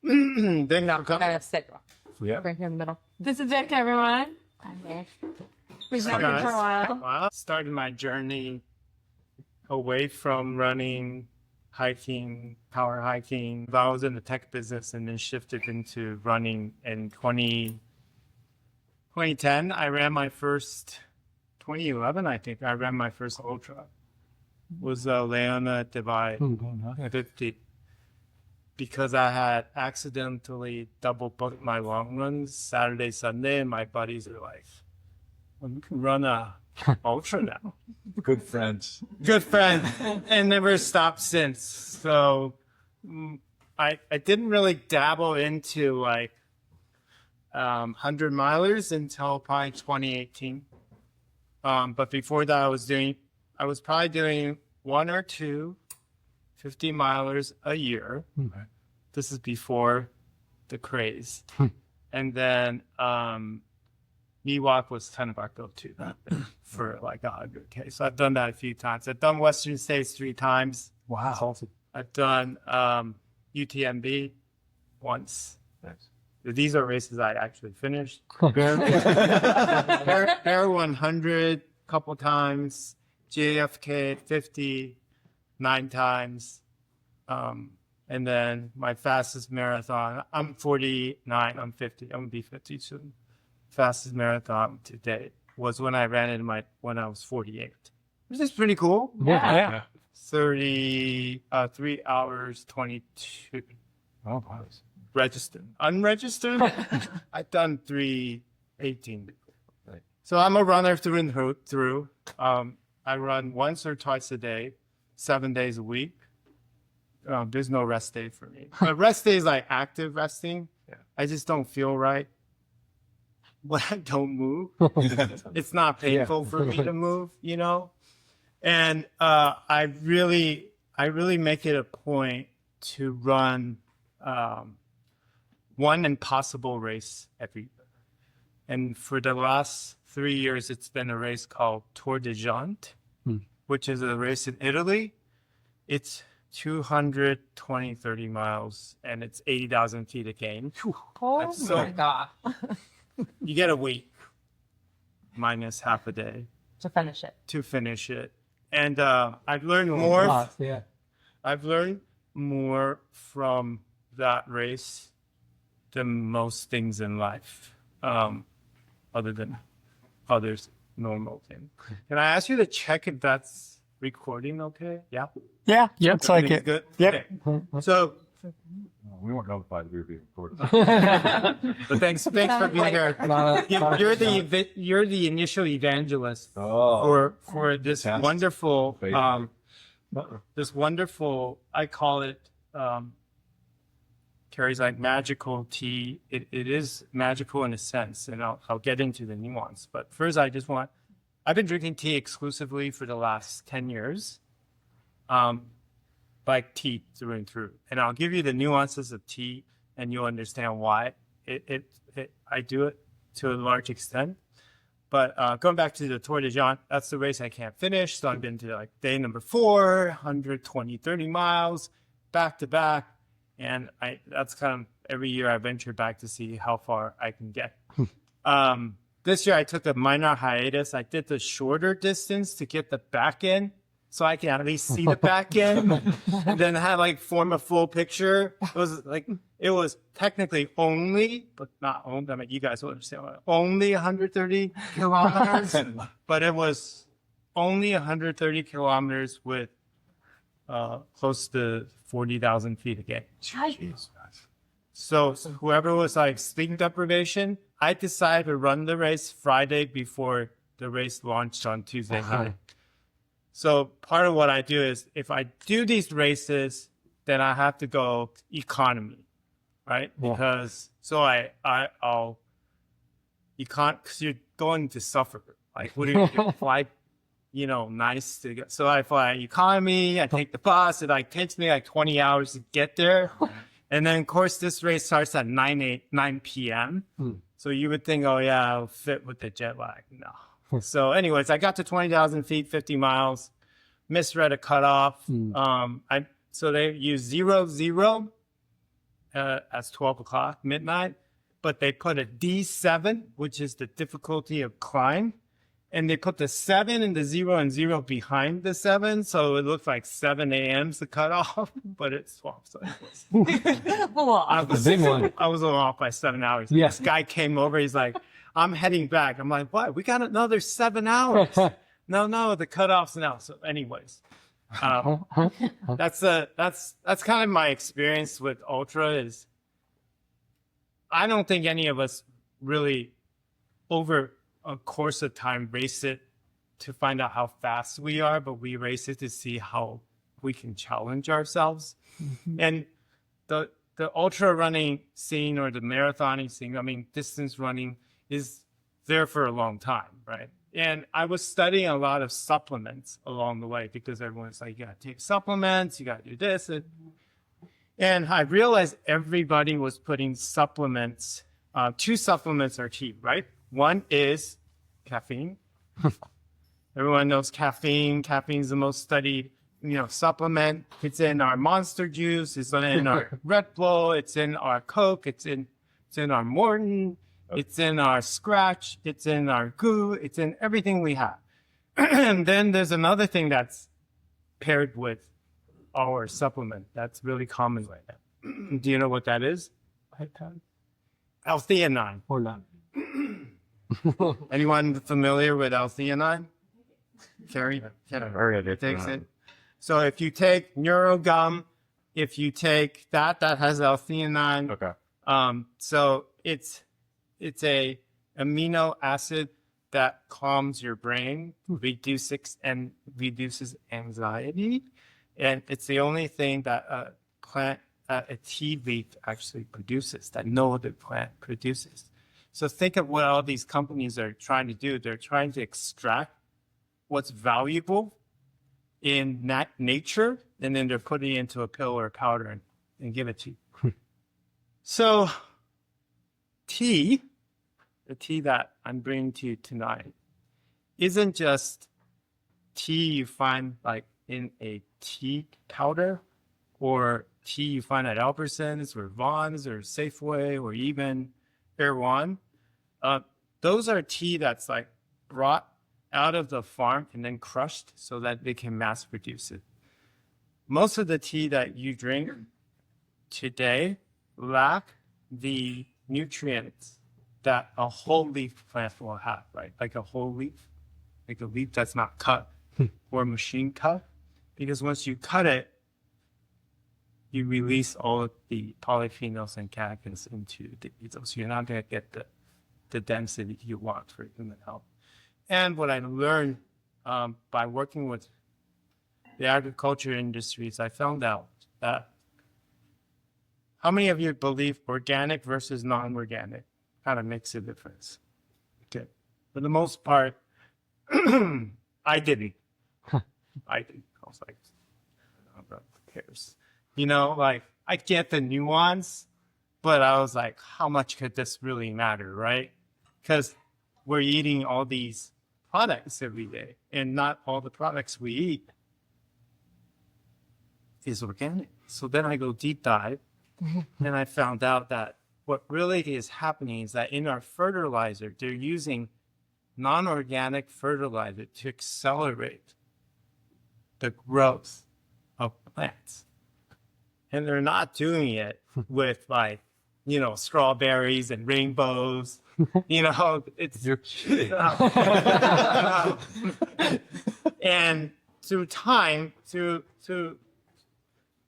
Then now come. Gotta sit Yeah. right here in the middle. This is Vic, everyone. We've known him for a while. Well, started my journey away from running, hiking, power hiking. I was in the tech business and then shifted into running in 2010. I ran my first, 2011, I think, I ran my first ultra. Was Leona Divide 50. Because I had accidentally double booked my long runs Saturday, Sunday, and my buddies were like, well, you can run a ultra now. Good friends. Good friend, and never stopped since. So I didn't really dabble into like 100 milers until probably 2018. But before that, I was probably doing 1 or 2 50 milers a year. Okay. This is before the craze. And then Miwok was kind of our go-to for like 100K. So I've done that a few times. I've done Western States 3 times. Wow. That's awesome. I've done UTMB once. Nice. These are races I actually finished. Bear 100 couple times. JFK 50 9 times. And then my fastest marathon, I'm 49, I'm 50, I'm gonna be 50 soon. Fastest marathon to date was when I ran it when I was 48, which is pretty cool. Yeah. 3 hours, 22. Oh, wow. Registered. Unregistered, I've done 3:18. Right. So I'm a runner through and through. I run once or twice a day, 7 days a week. There's no rest day for me. But rest day is like active resting. Yeah. I just don't feel right when I don't move. It's not painful for me to move, you know? And I really make it a point to run one impossible race every year. And for the last 3 years, it's been a race called Tour de Jante, which is a race in Italy. It's 30 miles, and it's 80,000 feet a gain. Oh So- my god. You get a week minus half a day To finish it. to finish it. And I've learned more. Yeah. I've learned more from that race than most things in life, other than others normal things. Can I ask you to check if that's recording okay? Yeah? Yeah, looks like Everything's it. good? Yep. Okay. So, We weren't notified we were being recorded. but thanks for being here. You're the initial evangelist for this Fantastic. wonderful, Faith. I call it, carries like magical tea. It is magical in a sense, and I'll get into the nuance. But first, I've been drinking tea exclusively for the last 10 years. Like tea through and through. And I'll give you the nuances of tea, and you'll understand why I do it to a large extent. But going back to the Tour de Jante, that's the race I can't finish. So I've been to like day number 4, 120, 30 miles, back to back. And that's kind of every year I venture back to see how far I can get. This year I took a minor hiatus. I did the shorter distance to get the back end, so I can at least see the back end, and then have like form a full picture. It was technically only, but not only. I mean, you guys will understand. Only 130 kilometers, but it was only 130 kilometers with close to 40,000 feet again. Jeez. So whoever was like sleep deprivation, I decided to run the race Friday before the race launched on Tuesday night. So part of what I do is if I do these races, then I have to go economy, right? Because I'll because you're going to suffer. Like, what do you fly? Nice to go. So I fly economy. I take the bus. It like takes me like 20 hours to get there. And then of course this race starts at 9 p.m. So you would think, oh yeah, I'll fit with the jet lag. No. So anyways, I got to 20,000 feet, 50 miles, misread a cutoff. So they use 0, 0, as 12 o'clock, midnight, but they put a D7, which is the difficulty of climb. And they put the 7 and the 0 and 0 behind the 7. So it looks like 7 a.m.'s the cutoff, but it's 12. So I was, big one. I was a little off by 7 hours. Yeah. This guy came over. He's like, I'm heading back. I'm like, what? We got another 7 hours. No, the cutoff's now. So anyways, that's kind of my experience with ultra is I don't think any of us really over a course of time race it to find out how fast we are, but we race it to see how we can challenge ourselves. And the ultra running scene or the marathoning scene, I mean, distance running is there for a long time, right? And I was studying a lot of supplements along the way because everyone's like, you got to take supplements, you got to do this. And I realized everybody was putting supplements. 2 supplements are cheap, right? One is caffeine. Everyone knows caffeine. Caffeine is the most studied, supplement. It's in our Monster Juice. It's in our Red Bull. It's in our Coke. It's in our Morton. It's in our Scratch. It's in our Goo. It's in everything we have. And then there's another thing that's paired with our supplement that's really common right now. Do you know what that is? L-theanine. Hold on. Anyone familiar with L-theanine? Carrie takes it. So if you take NeuroGum, if you take that has L-theanine. Okay. So it's a amino acid that calms your brain, reduces anxiety, and it's the only thing that a tea leaf actually produces that no other plant produces. So think of what all these companies are trying to do. They're trying to extract what's valuable in nature, and then they're putting it into a pill or a powder and give it to you. So the tea that I'm bringing to you tonight isn't just tea you find like in a tea powder or tea you find at Albertsons or Vaughn's or Safeway or even Erewhon. Those are tea that's like brought out of the farm and then crushed so that they can mass produce it. Most of the tea that you drink today lack the nutrients that a whole leaf plant will have, right? Like a whole leaf, like a leaf that's not cut or machine cut. Because once you cut it, you release all of the polyphenols and catechins into the beetle. So you're not going to get the density you want for human health. And what I learned by working with the agriculture industries, I found out that how many of you believe organic versus non-organic kind of makes a difference? Okay. For the most part, I didn't. I didn't. I was like, who cares? Like I get the nuance, but I was like, how much could this really matter, right? Because we're eating all these products every day, and not all the products we eat is organic. So then I go deep dive, and I found out that what really is happening is that in our fertilizer, they're using non-organic fertilizer to accelerate the growth of plants. And they're not doing it with like, strawberries and rainbows. It's You're kidding. and through time, through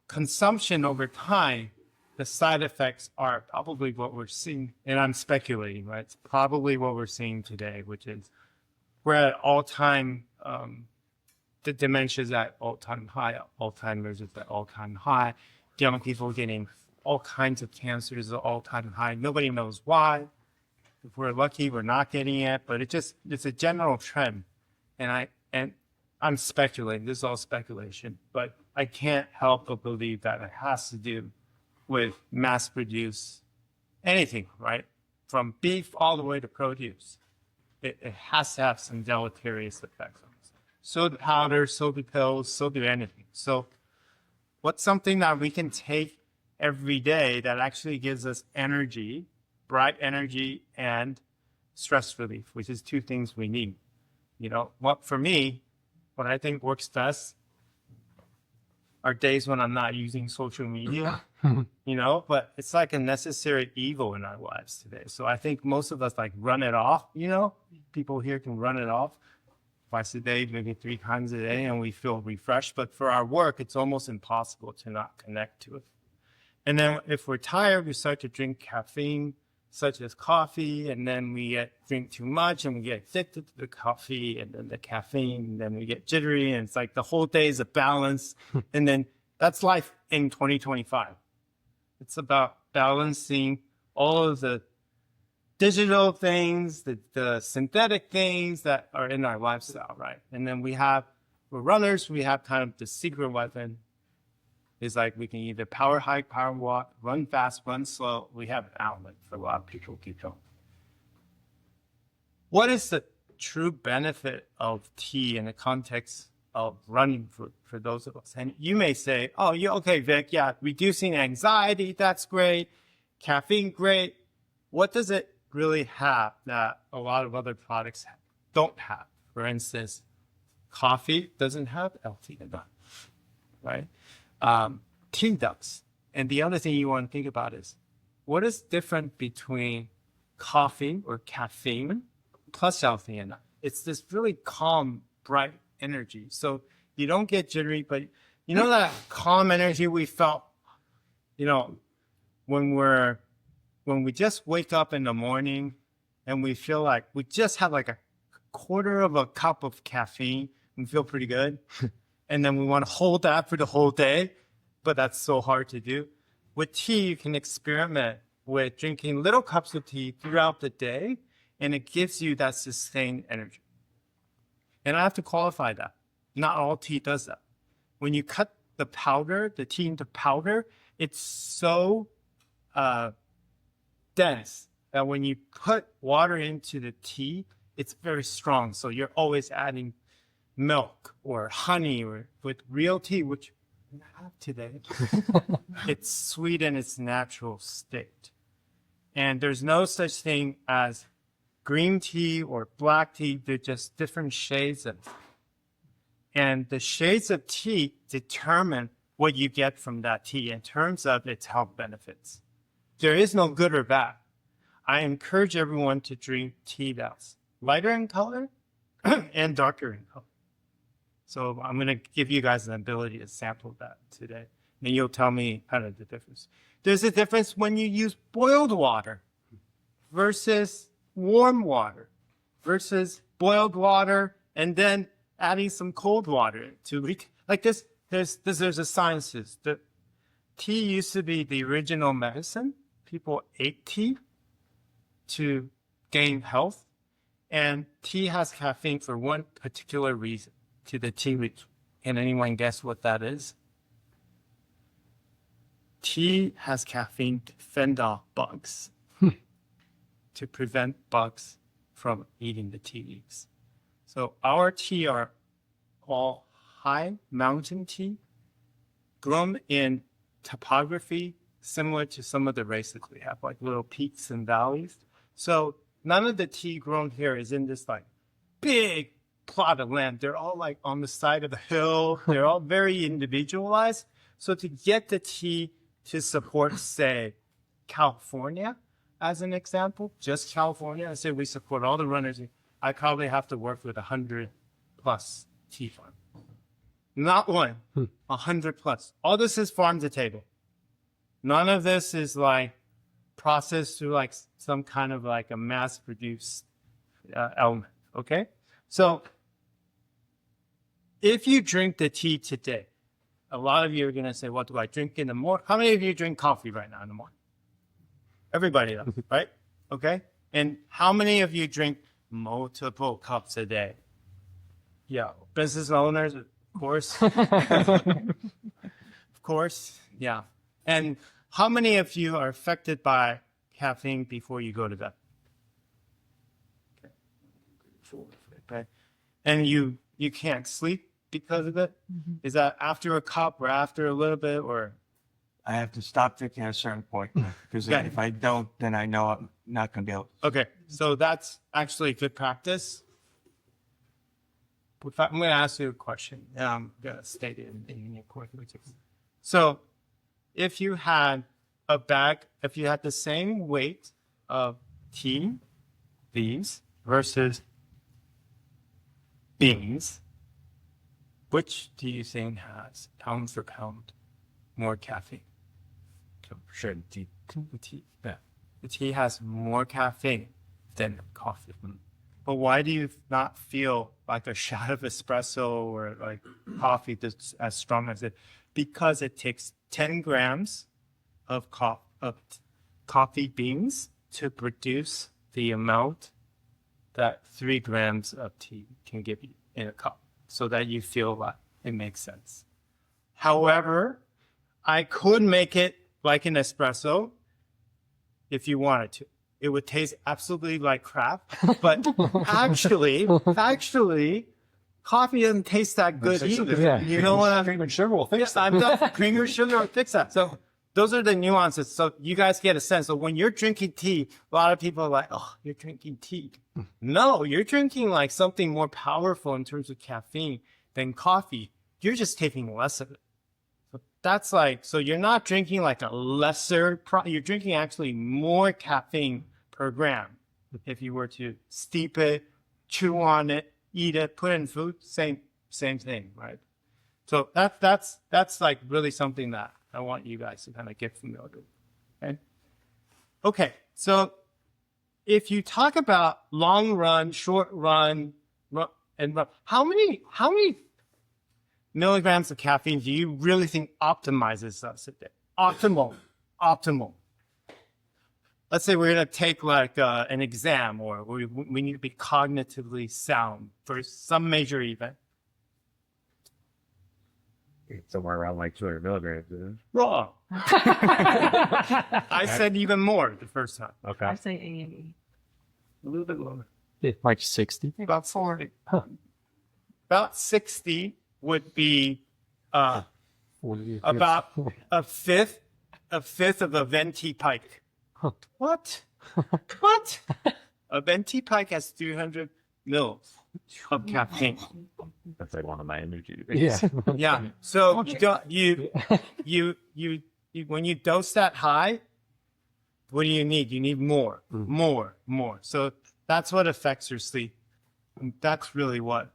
consumption over time, the side effects are probably what we're seeing. And I'm speculating, right? It's probably what we're seeing today, which is we're at all-time, the dementia's at all-time high, Alzheimer's is at all-time high, young people getting all kinds of cancers at all-time high. Nobody knows why. If we're lucky, we're not getting it, but it's a general trend. And I'm speculating, this is all speculation, but I can't help but believe that it has to do with mass produce anything, right? From beef all the way to produce. It has to have some deleterious effects on us. So do powders, so do pills, so do anything. So what's something that we can take every day that actually gives us energy, bright energy, and stress relief, which is two things we need. You know, what for me, what I think works best are days when I'm not using social media, you know, but it's like a necessary evil in our lives today. So I think most of us like run it off, you know, people here can run it off twice a day, maybe 3 times a day, and we feel refreshed. But for our work, it's almost impossible to not connect to it. And then if we're tired, we start to drink caffeine, such as coffee, and then we drink too much and we get addicted to the coffee and then the caffeine, and then we get jittery, and it's like the whole day is a balance. And then that's life in 2025. It's about balancing all of the digital things, the synthetic things that are in our lifestyle, right? And then we're runners, we have kind of the secret weapon. Is like we can either power hike, power walk, run fast, run slow. We have an outlet for a lot of people to keep going. What is the true benefit of tea in the context of running for those of us? And you may say, oh, yeah, okay, Vic, yeah, reducing anxiety, that's great. Caffeine, great. What does it really have that a lot of other products don't have? For instance, coffee doesn't have L-theanine, right? Tea does. And the other thing you want to think about is what is different between coffee or caffeine plus L-theanine? It's this really calm, bright energy. So you don't get jittery, but you know that calm energy we felt, you know, when we just wake up in the morning and we feel like we just have like a quarter of a cup of caffeine and feel pretty good. And then we want to hold that for the whole day, but that's so hard to do. With tea, you can experiment with drinking little cups of tea throughout the day, and it gives you that sustained energy. And I have to qualify that. Not all tea does that. When you cut the tea into powder, it's so dense that when you put water into the tea, it's very strong. So you're always adding milk or honey, or with real tea, which we have today. It's sweet in its natural state. And there's no such thing as green tea or black tea. They're just different shades of it. And the shades of tea determine what you get from that tea in terms of its health benefits. There is no good or bad. I encourage everyone to drink tea that's lighter in color and darker in color. So I'm going to give you guys an ability to sample that today. And you'll tell me kind of the difference. There's a difference when you use boiled water versus warm water versus boiled water and then adding some cold water to like this. There's a sciences. The tea used to be the original medicine. People ate tea to gain health. And tea has caffeine for one particular reason. To the tea leaf. Can anyone guess what that is? Tea has caffeine to fend off bugs, to prevent bugs from eating the tea leaves. So our tea are all high mountain tea, grown in topography similar to some of the races we have, like little peaks and valleys. So none of the tea grown here is in this like big plot of land. They're all like on the side of the hill. They're all very individualized. So to get the tea to support, say, California, as an example, just California, I say we support all the runners. I probably have to work with 100+ tea farms. Not one, 100+. All this is farm to table. None of this is like processed through like some kind of like a mass-produced element. Okay, so if you drink the tea today, a lot of you are going to say, what do I drink in the morning? How many of you drink coffee right now in the morning? Everybody does, right? Okay. And how many of you drink multiple cups a day? Yeah. Business owners, of course. Of course. Yeah. And how many of you are affected by caffeine before you go to bed? Okay. And you can't sleep because of it? Mm-hmm. Is that after a cup or after a little bit or I have to stop drinking at a certain point because Okay. if I don't, then I know I'm not going to be able. Okay, so that's actually good practice. I'm going to ask you a question, and I'm going to state it in your quick. So, if you had if you had the same weight of tea leaves versus beans, which do you think has pound for pound more caffeine? Sure. Tea. The tea. Yeah. The tea has more caffeine than coffee. But why do you not feel like a shot of espresso or like coffee that's as strong as it? Because it takes 10 grams of coffee beans to produce the amount that 3 grams of tea can give you in a cup, so that you feel like it makes sense. However, I could make it like an espresso if you wanted to. It would taste absolutely like crap, but actually, coffee doesn't taste that good either. Yeah. You know what I'm Cream and sugar will fix Yes, I'm done. Cream or sugar will fix that. So those are the nuances. So you guys get a sense. So when you're drinking tea, a lot of people are like, oh, you're drinking tea. No, you're drinking like something more powerful in terms of caffeine than coffee. You're just taking less of it. So that's like, so you're not drinking like a lesser, you're drinking actually more caffeine per gram. If you were to steep it, chew on it, eat it, put it in food, same thing, right? So that's like really something that I want you guys to kind of get familiar with. Okay. So if you talk about long run, short run, and how many milligrams of caffeine do you really think optimizes us a day? Optimal. Let's say we're going to take like an exam, or we need to be cognitively sound for some major event. Somewhere around like 200 milligrams. Wrong. I said even more the first time. Okay. I say 80. A little bit lower. Like 60. About 40. About 60 would be about a fifth of a venti pike. What? What? A venti pike has 300 mils of caffeine. That's like one of my energy drinks. Yeah. Yeah. So you when you dose that high, what do you need? You need more. So that's what affects your sleep. And that's really what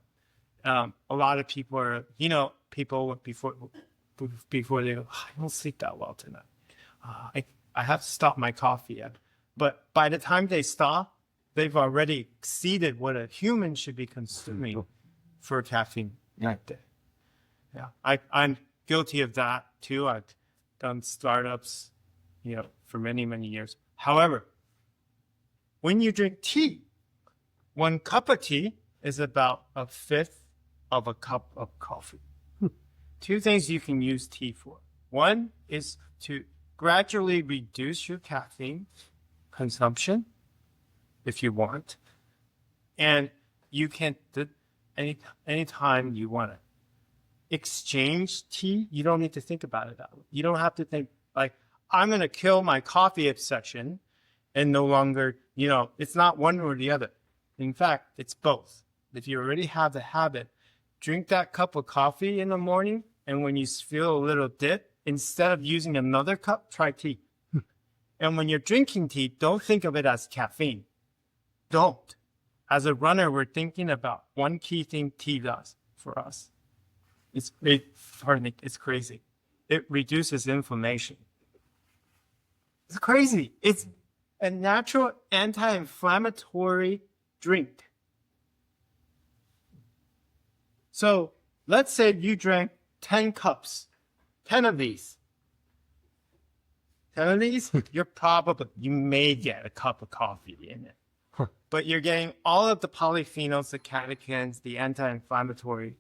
a lot of people are. People before they go, "Oh, I don't sleep that well tonight. I have to stop my coffee." But by the time they stop, they've already exceeded what a human should be consuming for caffeine that day. Yeah, I'm guilty of that too. I've done startups, for many, many years. However, when you drink tea, 1 cup of tea is about a fifth of a cup of coffee. 2 things you can use tea for. One is to gradually reduce your caffeine consumption if you want. And you can, anytime you want to exchange tea, you don't need to think about it that way. You don't have to think like, I'm going to kill my coffee obsession and no longer, it's not one or the other. In fact, it's both. If you already have the habit, drink that cup of coffee in the morning, and when you feel a little dip, instead of using another cup, try tea. And when you're drinking tea, don't think of it as caffeine. Don't. As a runner, we're thinking about one key thing tea does for us. It's crazy. It reduces inflammation. It's crazy. It's a natural anti-inflammatory drink. So let's say you drank 10 cups, 10 of these. 10 of these, you may get a cup of coffee in it. But you're getting all of the polyphenols, the catechins, the anti-inflammatory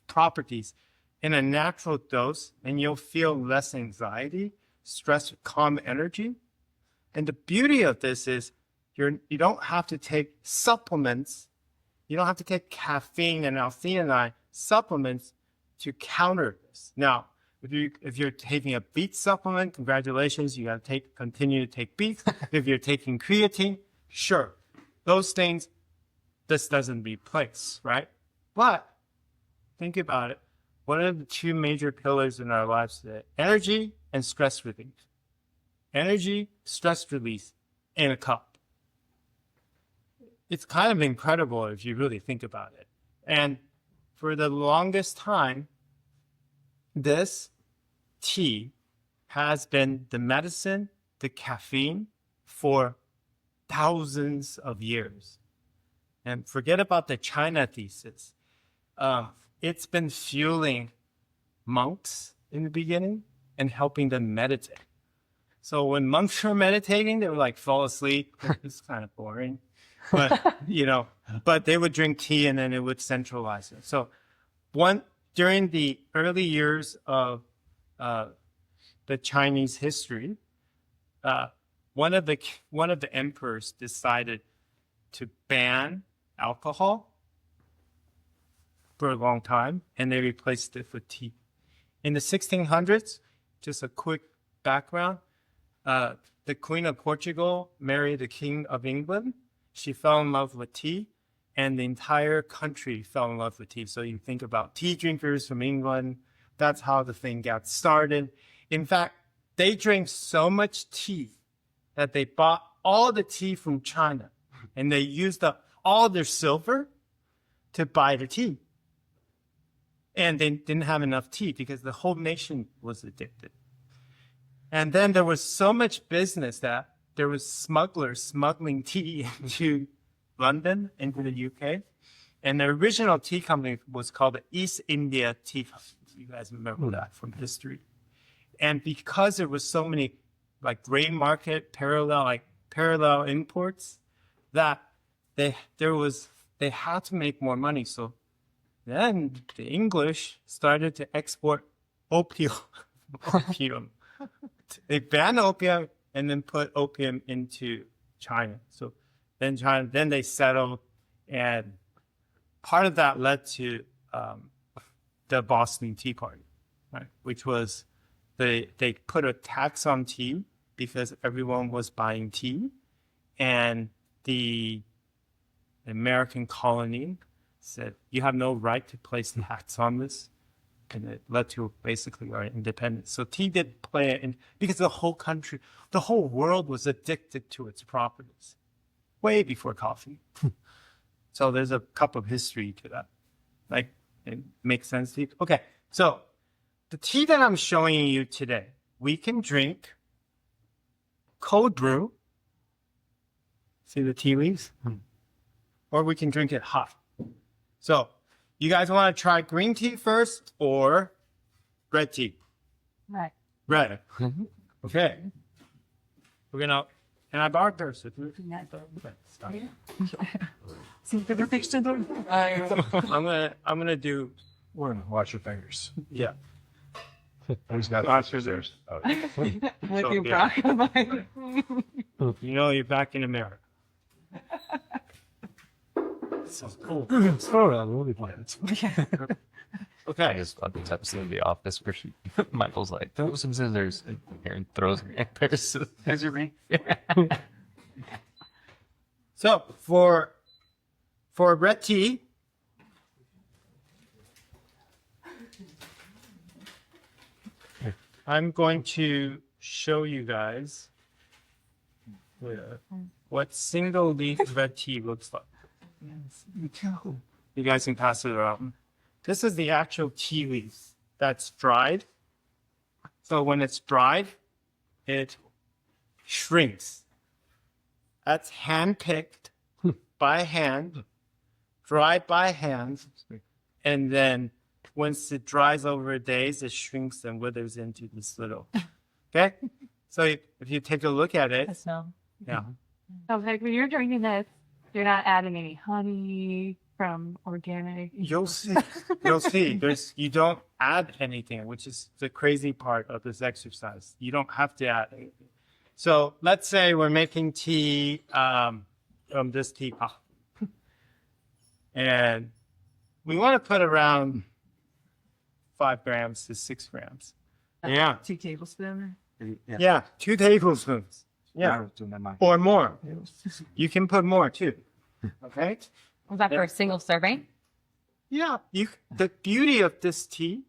properties in a natural dose, and you'll feel less anxiety, stress, calm energy. And the beauty of this is you don't have to take supplements. You don't have to take caffeine and L-theanine supplements to counter this. Now, If you're taking a beet supplement, congratulations, you got to continue to take beets. If you're taking creatine, sure, those things this doesn't replace, right? But think about it. What are the two major pillars in our lives today? Energy and stress relief. Energy, stress release in a cup. It's kind of incredible if you really think about it. And for the longest time, this tea has been the medicine, the caffeine for thousands of years. And forget about the China thesis. It's been fueling monks in the beginning and helping them meditate. So when monks were meditating, they would like fall asleep. It's kind of boring, but but they would drink tea and then it would centralize it. So during the early years of the Chinese history, one of the emperors decided to ban alcohol for a long time, and they replaced it with tea. In the 1600s, just a quick background, the Queen of Portugal married the King of England. She fell in love with tea, and the entire country fell in love with tea. So you think about tea drinkers from England. That's how the thing got started. In fact, they drank so much tea that they bought all the tea from China, and they used up all their silver to buy the tea. And they didn't have enough tea because the whole nation was addicted. And then there was so much business that there was smugglers smuggling tea into London, into the UK. And the original tea company was called the East India Tea Company. You guys remember that from history. And because there was so many like gray market parallel imports, that they had to make more money. So then the English started to export opium. They banned opium and then put opium into China. So then they settled, and part of that led to the Boston Tea Party, right? Which was they put a tax on tea because everyone was buying tea, and the American colony said, you have no right to place tax on this. And it led to basically our independence. So tea did play in, because the whole country, the whole world was addicted to its properties way before coffee. So there's a cup of history to that. Like, it makes sense to you? Okay, so the tea that I'm showing you today, we can drink cold brew. See the tea leaves? Or we can drink it hot. So, you guys want to try green tea first or red tea? Right. Red. Okay. We're gonna. Can I borrow yours? I'm gonna do. We're gonna wash your fingers. Yeah. Who's got Wash yours. Oh, With So, your yeah. bra. You know you're back in America. So cool. movie plans. I Okay. just love this episode of The Office where Michael's like, throw some scissors, and Aaron throws a pair of scissors. So for red tea, I'm going to show you guys what single leaf red tea looks like. You guys can pass it around. This is the actual tea leaf that's dried. So when it's dried, it shrinks. That's hand-picked by hand, dried by hand, and then once it dries over days, it shrinks and withers into this little. Okay? So if you take a look at it, So, yeah. like when you're drinking this, you're not adding any honey from organic. You'll see. You'll see. You don't add anything, which is the crazy part of this exercise. You don't have to add anything. So let's say we're making tea from this teapot, and we want to put around 5 grams to 6 grams. Yeah. 2 tablespoons. Yeah. 2 tablespoons. Yeah. Or more. You can put more too. Okay. Was that for a single serving? Yeah. The beauty of this tea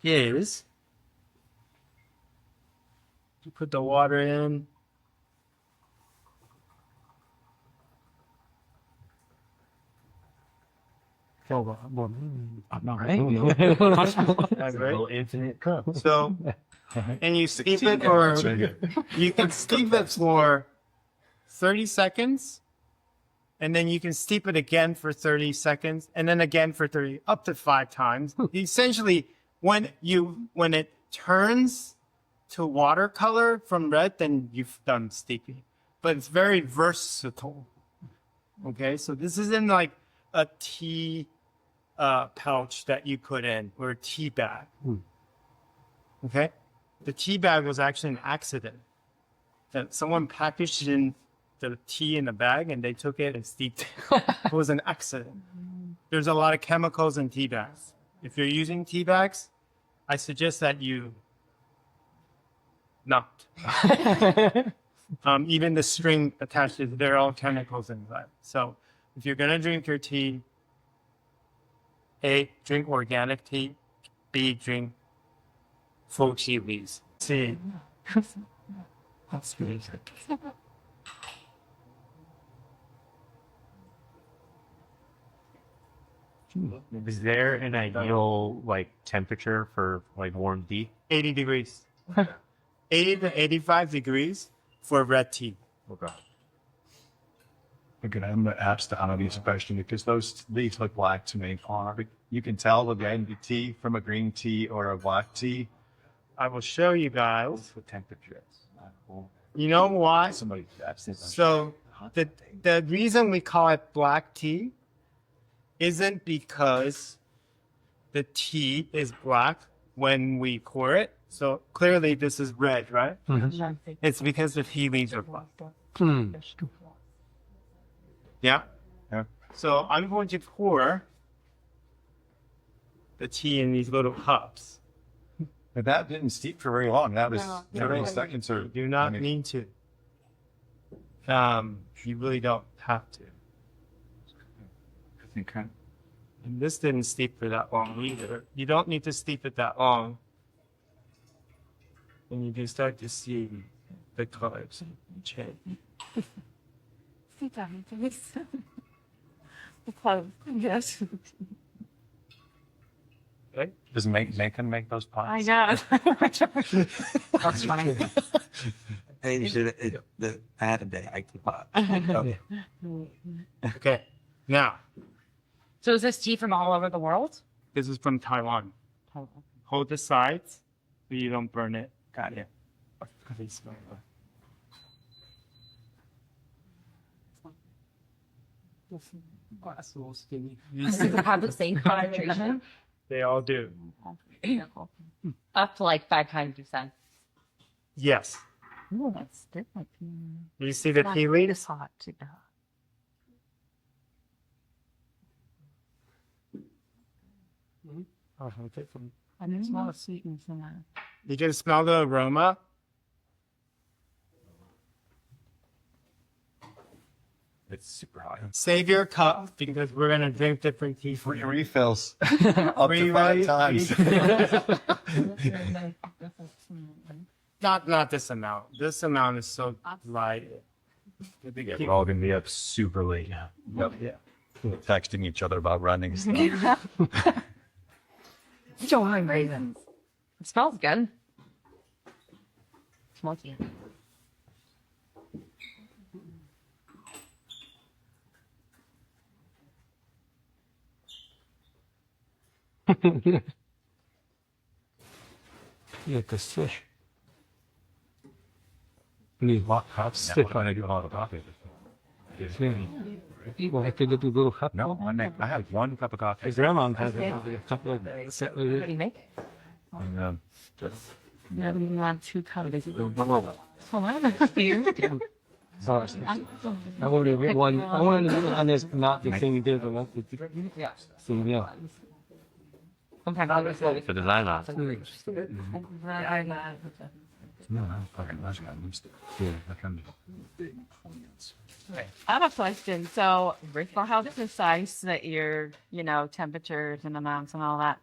is you put the water in. I'm not That's right. Infinite cup. So, and you steep it for, you can steep it for 30 seconds, and then you can steep it again for 30 seconds, and then again for 30, up to 5 times. Essentially, when it turns to watercolor from red, then you've done steeping. But it's very versatile. Okay, so this isn't like a tea pouch that you put in, or a tea bag. Okay, the tea bag was actually an accident. That someone packaged in the tea in the bag and they took it and steeped it. It was an accident. There's a lot of chemicals in tea bags. If you're using tea bags, I suggest that you not. Even the string attached to it, they're all chemicals inside. So if you're gonna drink your tea, A, drink organic tea. B, drink full tea leaves. C. That's good. Is there an ideal like temperature for like warm tea? 80 degrees. 80 to 85 degrees for red tea. Okay. Okay, I'm gonna ask the obvious question because those leaves look black to me. You can tell the green tea from a green tea or a black tea. I will show you guys. What temperature is? You know why? Somebody asked this. So the reason we call it black tea isn't because the tea is black when we pour it. So clearly this is red, right? It's because the tea leaves are black. Yeah? Yeah. So I'm going to pour the tea in these little cups. But that didn't steep for very long. That was No. 30 seconds or. You do not I mean, need to. You really don't have to. Okay. And this didn't steep for that long either. You don't need to steep it that long. And you can start to see the colors change. Yes. Right? Does Macon make those I pots? know. That's funny. Hey, you should add a day. I keep up. Okay. Now, So is this tea from all over the world? this is from Taiwan. Hold the sides so you don't burn it. Got it. Does it have the same concentration? They all do. Up to like 500%. Yes. Oh, that's different. You see the tea leaves? It's hot. I didn't smell the sweetness in that. You can smell the aroma. It's super hot. Save your cup because we're gonna drink different tea for Free you. refills. Up to 5 times. Not this amount. This amount is so light. We're all gonna be up super late. Yep. Yeah. Texting each other about running stuff. Joy raisins. It smells good. Smoky. Yeah, because fish. Need hot cups. Still trying to do hot coffee. People have to do little cup. No, I have 1 cup of coffee. His grandma has a couple of What do you make? and, Yeah, we want 2 cups. Hold on. Here. I wanted to get one. I wanted to get on this, not the thing you did, but not the Yeah. thing, yeah. Sometimes For the lilac. I have a question. So, for how to precise that your, temperatures and amounts and all that,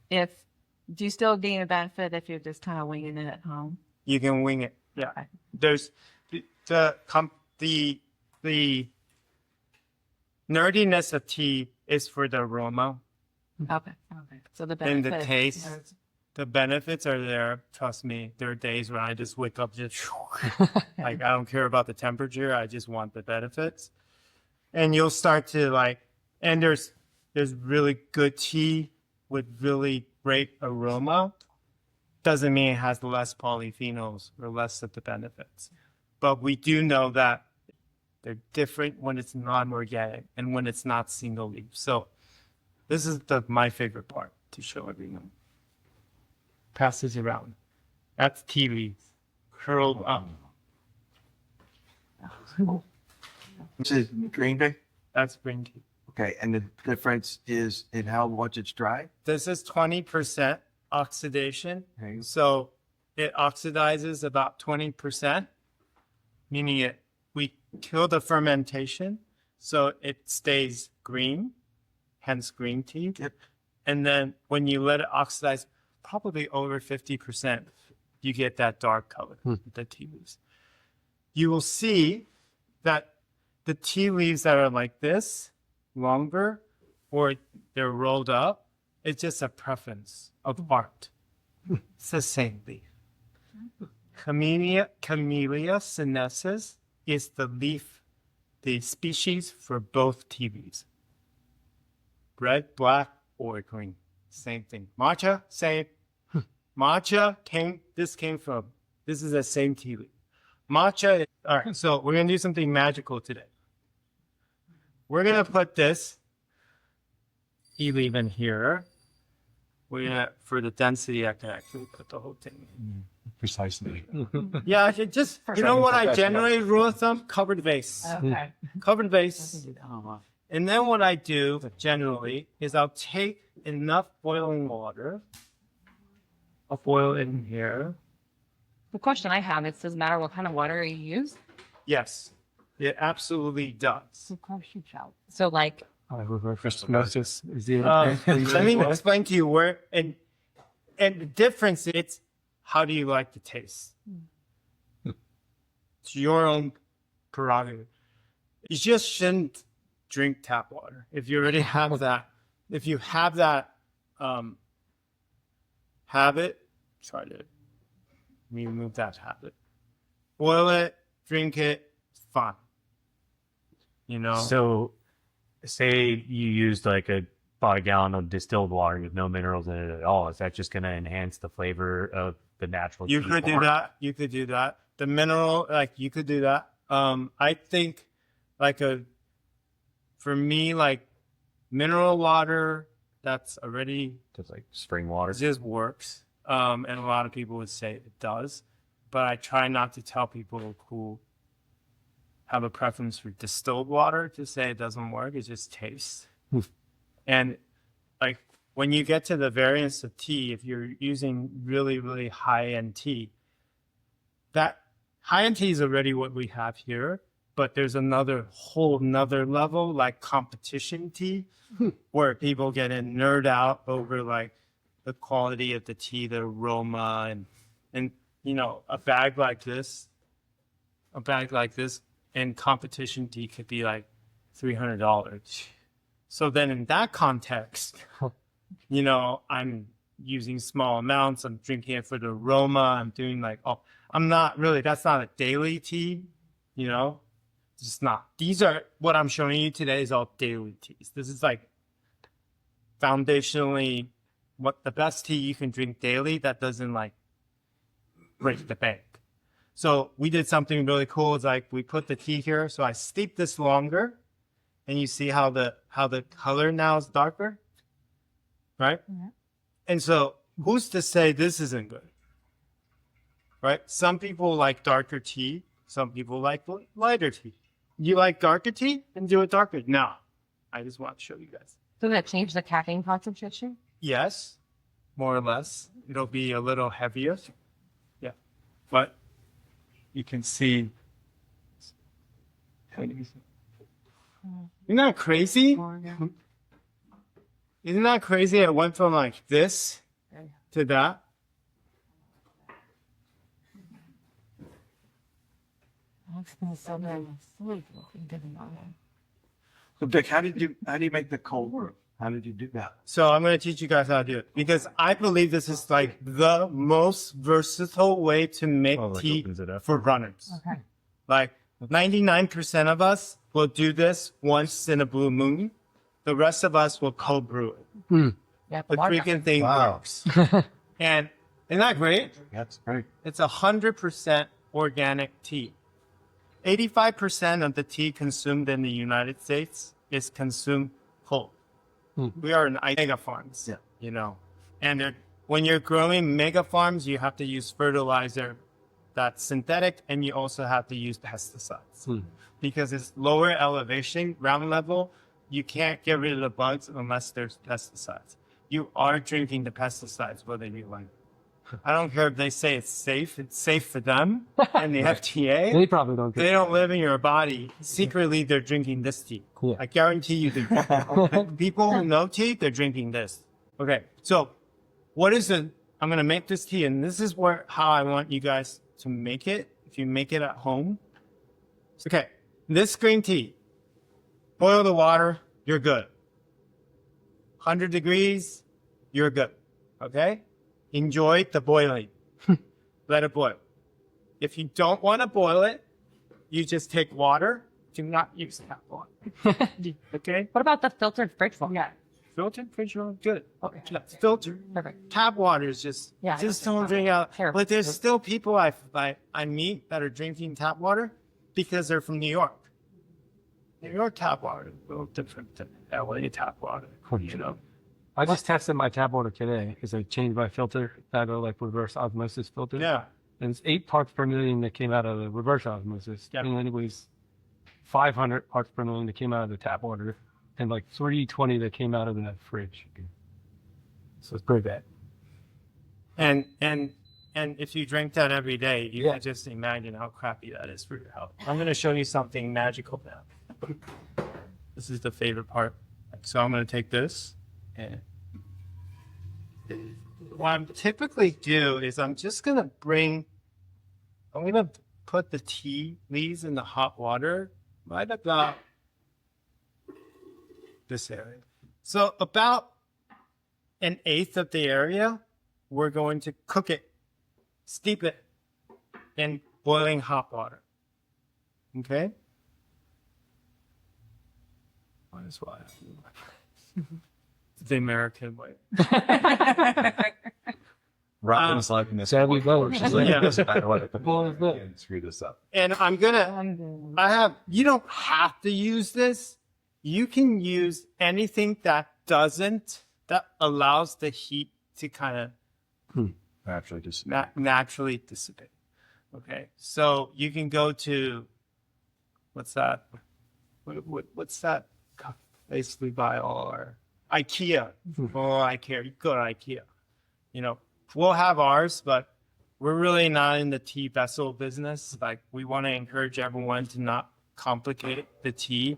do you still gain a benefit if you're just kind of winging it at home? You can wing it. Yeah. Okay. There's the nerdiness of tea is for the aroma Okay. So the and benefit. the taste. The benefits are there. Trust me. There are days when I just wake up just like I don't care about the temperature. I just want the benefits. And you'll start to and there's really good tea with really great aroma. Doesn't mean it has less polyphenols or less of the benefits. But we do know that they're different when it's non-organic and when it's not single leaf. So this is my favorite part to show everyone. Pass this around. That's tea leaves curled up. This is green tea. That's green tea. Okay, and the difference is in how much it's dry. This is 20% oxidation. Okay. So it oxidizes about 20%, meaning we kill the fermentation, so it stays green, hence green tea. Yep. And then when you let it oxidize, probably over 50%, you get that dark color, the tea leaves. You will see that the tea leaves that are like this, longer, or they're rolled up, it's just a preference of art. It's the same leaf. Camellia sinensis is the species for both tea leaves. Red, black, or green. Same thing. Matcha, same. Matcha this is the same tea leaf. Matcha, all right, so we're going to do something magical today. We're going to put this tea leaf in here. For the density, I can actually put the whole thing in. Precisely. Yeah, I should just, you know what I generally rule of thumb? Covered vase. Okay. Covered vase. And then what I do generally is I'll take enough boiling water. I'll boil it in here. The question I have, it doesn't matter what kind of water you use. Yes, it absolutely does. Of course you shall. So like, Osmosis. Let me explain to you where, and the difference, it's how do you like the taste? It's your own prerogative. You just shouldn't drink tap water. If you already have that, if you have that habit, try to remove that habit. Boil it, drink it, it's fine. So, say you used like about a gallon of distilled water with no minerals in it at all. Is that just going to enhance the flavor of the natural? You tea could do more? that. You could do that. The mineral, you could do that. I think, for me, mineral water that's already Just like spring water. just works. And a lot of people would say it does, but I try not to tell people who have a preference for distilled water to say it doesn't work. It just tastes. And when you get to the variants of tea, if you're using really, really high-end tea, that high-end tea is already what we have here, but there's whole another level, like competition tea, where people get nerd out over the quality of the tea, the aroma, and a bag like this in competition tea could be like $300. So then in that context, I'm using small amounts. I'm drinking it for the aroma. I'm doing I'm not really, that's not a daily tea, it's just not. These are, what I'm showing you today is all daily teas. This is foundationally what the best tea you can drink daily that doesn't break the bank. So we did something really cool. It's we put the tea here. So I steep this longer, and you see how the color now is darker, right? Yeah. And so who's to say this isn't good, right? Some people like darker tea. Some people like lighter tea. You like darker tea? Then do it darker. No, I just want to show you guys. does that change the caffeine concentration? yes, more or less. It'll be a little heavier. Yeah. But you can see. Isn't that crazy? Isn't that crazy? It went from like this to that. So Dick, how do you make the cold brew? How did you do that? So I'm going to teach you guys how to do it because I believe this is like the most versatile way to make Oh, like tea opens it up. for runners. Okay. Like 99% of us will do this once in a blue moon. The rest of us will cold brew it. Yeah, The freaking thing Wow. works. And isn't that great? That's great. It's 100% organic tea. 85% of the tea consumed in the United States is consumed cold. We are in mega farms, Yeah. you know, and when you're growing mega farms, you have to use fertilizer that's synthetic, and you also have to use pesticides because it's lower elevation, ground level. You can't get rid of the bugs unless there's pesticides. You are drinking the pesticides whether you like it. I don't care if they say it's safe. It's safe for them and the FDA. They probably don't. They don't live in your body. Secretly, they're drinking this tea. Yeah. I guarantee you, people who know tea, they're drinking this. Okay, so what is it? I'm gonna make this tea, and this is how I want you guys to make it. If you make it at home, okay. This green tea, boil the water, you're good. 100 degrees, you're good. Okay. Enjoy the boiling. Let it boil. If you don't want to boil it, you just take water. Do not use tap water. Okay? What about the filtered fridge water? Yeah. Filtered fridge water, good. Okay. Filtered. Perfect. Tap water is just don't drink out. Terrible. But there's still people I meet that are drinking tap water because they're from New York. New York tap water is a little different than LA tap water. You know. I just tested my tap water today because I changed my filter out of like reverse osmosis filter. Yeah. And it's 8 parts per million that came out of the reverse osmosis. Yeah. And then it was 500 parts per million that came out of the tap water and like 320 that came out of the fridge. So it's pretty bad. And if you drink that every day, you can just imagine how crappy that is for your health. I'm going to show you something magical now. This is the favorite part. So I'm going to take this, and what I typically do is I'm going to put the tea leaves in the hot water right about this area. So about 1/8 of the area, we're going to cook it, steep it in boiling hot water. Okay? Might as well. The American way. Robin's liking this. Sadly, no. She's like, Yeah. this matter what I Well, it's not. can't screw this up. And you don't have to use this. You can use anything that allows the heat to kind of Actually, just naturally dissipate. Okay, so you can go to what's that? What's that place we buy all our IKEA? Oh, IKEA. You go to IKEA. You know, we'll have ours, but we're really not in the tea vessel business. Like, we want to encourage everyone to not complicate the tea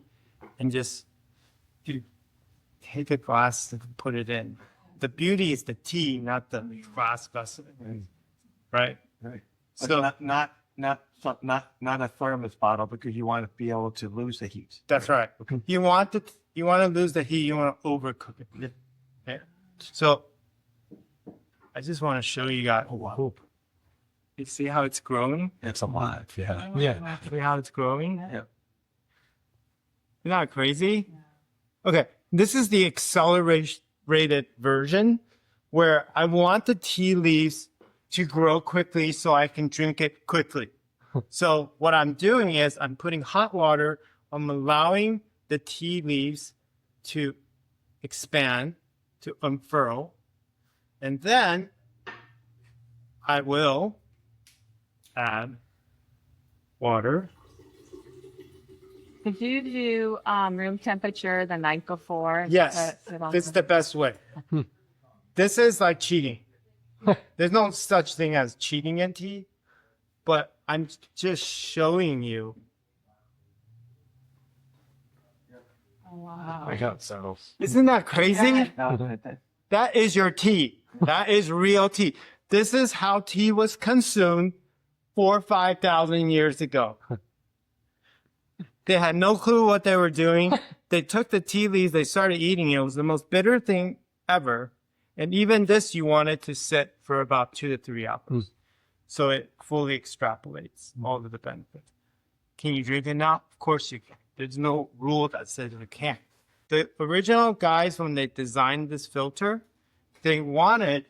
and just take a glass and put it in. The beauty is the tea, not the glass vessel. Right? Right. So not a thermos bottle because you want to be able to lose the heat. that's right. You want to lose the heat. You want to overcook it. Okay. So I just want to show you guys. Oh, wow. You see how it's growing? It's alive. Yeah. Yeah. See how it's growing? Yeah. Isn't that crazy? Okay. This is the accelerated version where I want the tea leaves to grow quickly so I can drink it quickly. So what I'm doing is I'm putting hot water. I'm allowing the tea leaves to expand, to unfurl. And then I will add water. Did you do room temperature the night before? Yes, this is the best way. This is like cheating. There's no such thing as cheating in tea, but I'm just showing you. Wow. I got so. Isn't that crazy? No, That is your tea. That is real tea. This is how tea was consumed 4,000 or 5,000 years ago. They had no clue what they were doing. They took the tea leaves, they started eating it. It was the most bitter thing ever. And even this, you want it to sit for about 2 to 3 hours. So it fully extrapolates all of the benefits. Can you drink it now? Of course you can. There's no rule that says you can't. The original guys, when they designed this filter, they wanted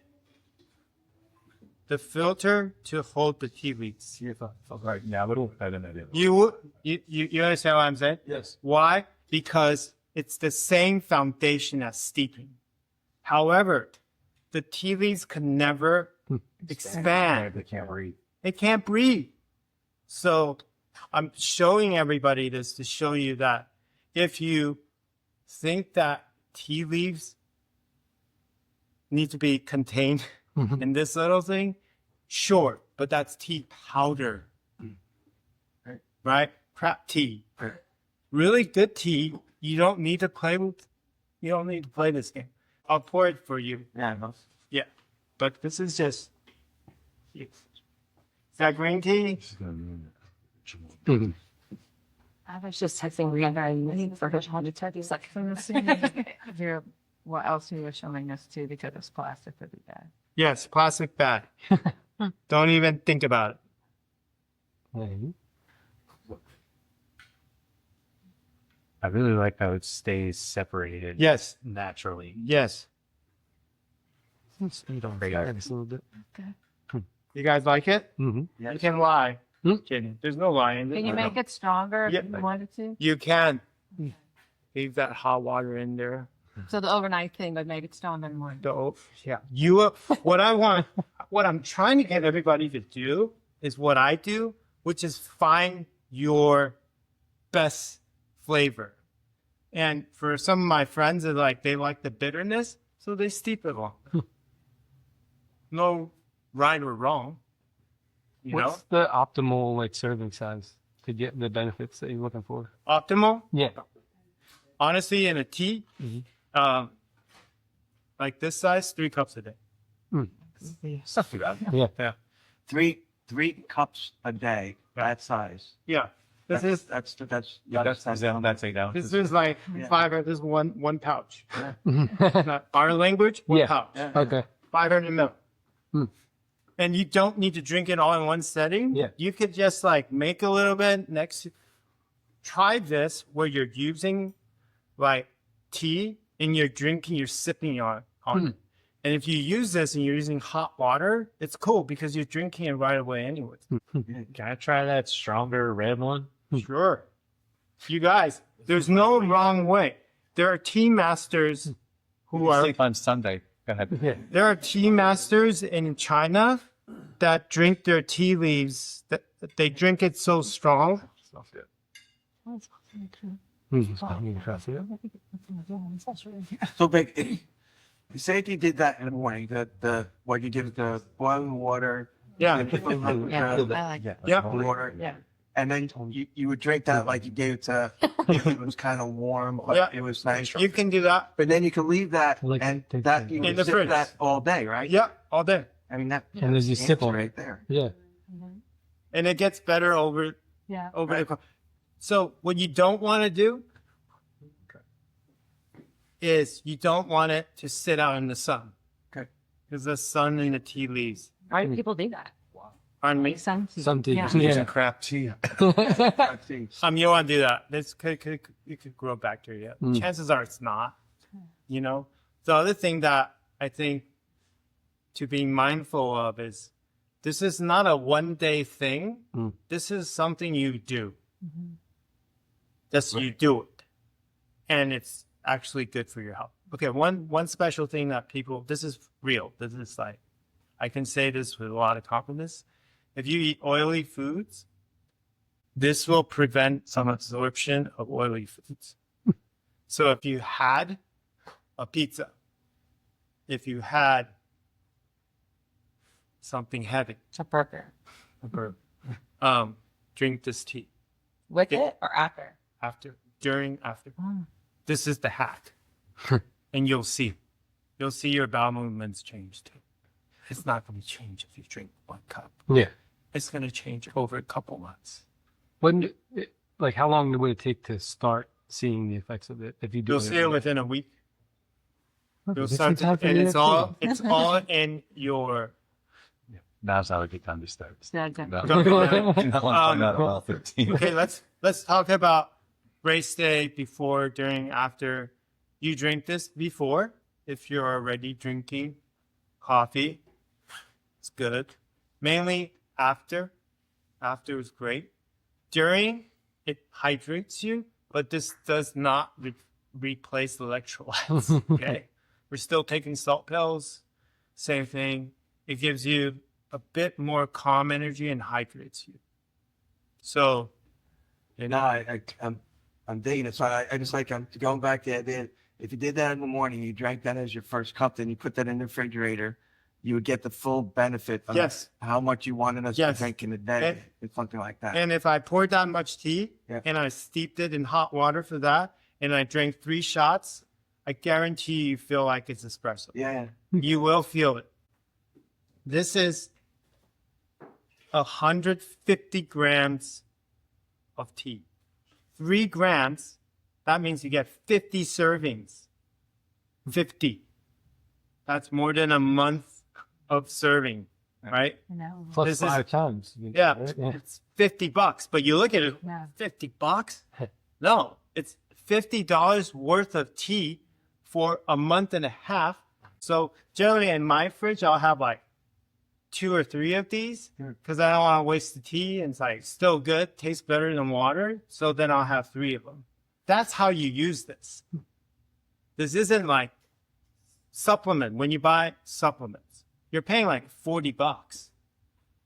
the filter to hold the tea leaves. Right, yeah, a little better than it is. You understand what I'm saying? Yes. Why? Because it's the same foundation as steeping. However, the tea leaves can never expand. They can't breathe. It can't breathe. So I'm showing everybody this to show you that if you think that tea leaves need to be contained in this little thing, sure, but that's tea powder. Right? Crap tea. Really good tea. You don't need to play this game. I'll pour it for you. yeah, no. Yeah. But this is just is that green tea? I was just texting Rihanna for her 130 seconds. Hear what else you were showing us too, because it's plastic would be bad. Yes, plastic bag. Don't even think about it. I really like how it stays separated. Yes. Naturally. Yes. You don't break out. You guys like it? Mm-hmm. You can lie. Kidding. There's no lying. Can you make it stronger Yeah. if you wanted to? You can. Leave that hot water in there. So the overnight thing would make it stronger more. Yeah. What I'm trying to get everybody to do is what I do, which is find your best flavor. And for some of my friends, they like the bitterness, so they steep it long. No right or wrong. You What's the optimal like serving size to get the benefits that you're looking for? know? Optimal? Yeah. Honestly, in a tea, like this size, 3 cups a day. Stuff you got. Yeah. Three cups a day, that size. Yeah. This That's is That's 8 ounces. this is like Yeah. 500. This is one pouch. Not our language, one Yeah. pouch. Yeah. Okay. 500 ml. And you don't need to drink it all in one setting. Yeah. You could just like make a little bit next. Try this where you're using like tea and you're drinking, you're sipping on it. And if you use this and you're using hot water, it's cool because you're drinking it right away anyways. Can I try that stronger red one? Sure. You guys, there's no wrong way. There are tea masters who are Sleep on Sunday. Go ahead. there are tea masters in China that drink their tea leaves that they drink it so strong. So big. Say if you did that in the morning, what you give the boiling water, Yeah. Yeah, I like it. Yeah. water, Yeah. and then you would drink that like you gave it to. If it was kind of warm, but Yeah. it was nice. You can do that. But then you can leave that Like, and take that that. you In can the sip fridge. that all day, right? Yeah, all day. I mean that. And there's your that's sip on it. right there. Yeah. And it gets better over Yeah. the So what you don't want to do is you don't want it to sit out in the sun. Okay. Because the sun and the tea leaves. Why do people do that? Pardon me? Makes sense. Some tea. Yeah. Yeah. Crap tea. You don't want to do that. This could grow bacteria. Chances are it's not. You know? The other thing that I think to be mindful of is this is not a one-day thing. This is something you do. You do it. And it's actually good for your health. Okay, one special thing that people, this is real. This is like, I can say this with a lot of confidence. If you eat oily foods, this will prevent some absorption of oily foods. So if you had a pizza if you had something heavy, It's a burger. drink this tea With Yeah. it or after? after, during, after. Mm. This is the hack. And you'll see your bowel movements change too. It's not going to change if you drink 1 cup. Yeah. It's going to change over a couple months. When, like, how long would it take to start seeing the effects of it? If you do You'll see it within a week. You'll This start is how to, and it it's is. all in your Now's not a good time to start. Yeah, yeah. No. Not find out Um, about 13. Okay, let's talk about race day, before, during, after. You drink this before if you're already drinking coffee. It's good. Mainly after. After is great. During, it hydrates you, but this does not replace electrolytes. Okay, we're still taking salt pills. Same thing. It gives you a bit more calm energy and hydrates you. So, No, I'm digging it. So I just like, I'm going back to that. If you did that in the morning, you drank that as your first cup, then you put that in the refrigerator, you would get the full benefit of Yes. how much you wanted us Yes. to drink in a day. And- It's something like that. and if I poured that much tea Yeah. and I steeped it in hot water for that, and I drank 3 shots, I guarantee you feel like it's espresso. Yeah. You will feel it. This is 150 grams of tea. 3 grams, that means you get 50 servings. 50. That's more than a month of serving, right? No. Plus This is- 5 times. Yeah, Right? it's $50. But you look at it, Yeah. $50? No, it's $50 worth of tea for a month and a half. So generally in my fridge, I'll have like 2 or 3 of these because I don't want to waste the tea, and it's like still good, tastes better than water. So then I'll have 3 of them. That's how you use this. This isn't like supplement. When you buy supplements, you're paying like $40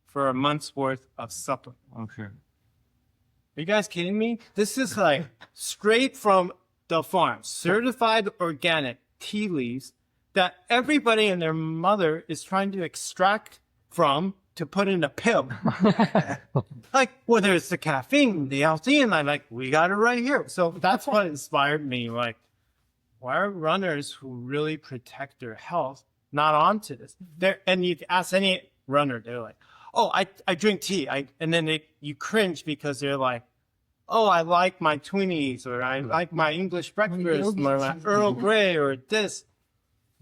for a month's worth of supplement. Okay. Are you guys kidding me? This is like straight from the farm, certified organic tea leaves that everybody and their mother is trying to extract from to put in a pill. Like, whether it's the caffeine, the L-theanine, like, we got it right here. So that's what inspired me. Like, why are runners who really protect their health not onto this? And you ask any runner, they're like, oh, I drink tea. And then you cringe because they're like, oh, I like my Twinnies, or I like my English breakfast, or my Earl Grey, or this.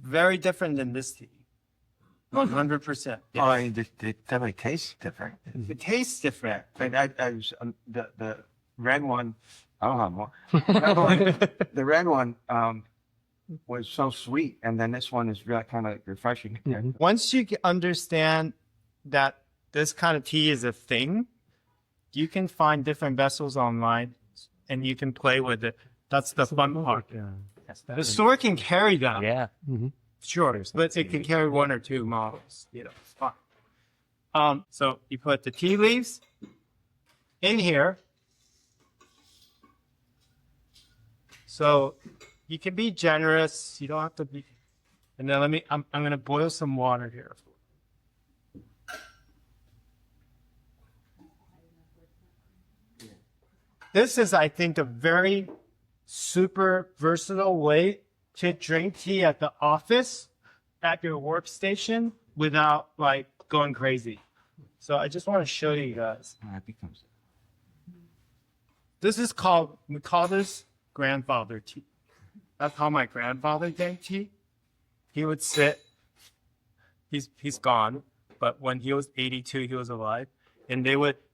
Very different than this tea. 100%. Oh, I mean, it definitely tastes different. It tastes different. But I was the red one. I don't have more. The red one was so sweet, and then this one is really kind of refreshing. Once you understand that this kind of tea is a thing, you can find different vessels online and you can play with it. That's the fun part. Yeah. The store can carry them, Yeah. sure, but it can carry 1 or 2 models. It's fine. So you put the tea leaves in here. So you can be generous. You don't have to be. And then I'm going to boil some water here. This is, I think, a very super versatile way to drink tea at the office, at your workstation, without like going crazy. So I just want to show you guys. This is we call this grandfather tea. That's how my grandfather drank tea. He would sit, he's gone, but when he was 82, he was alive. And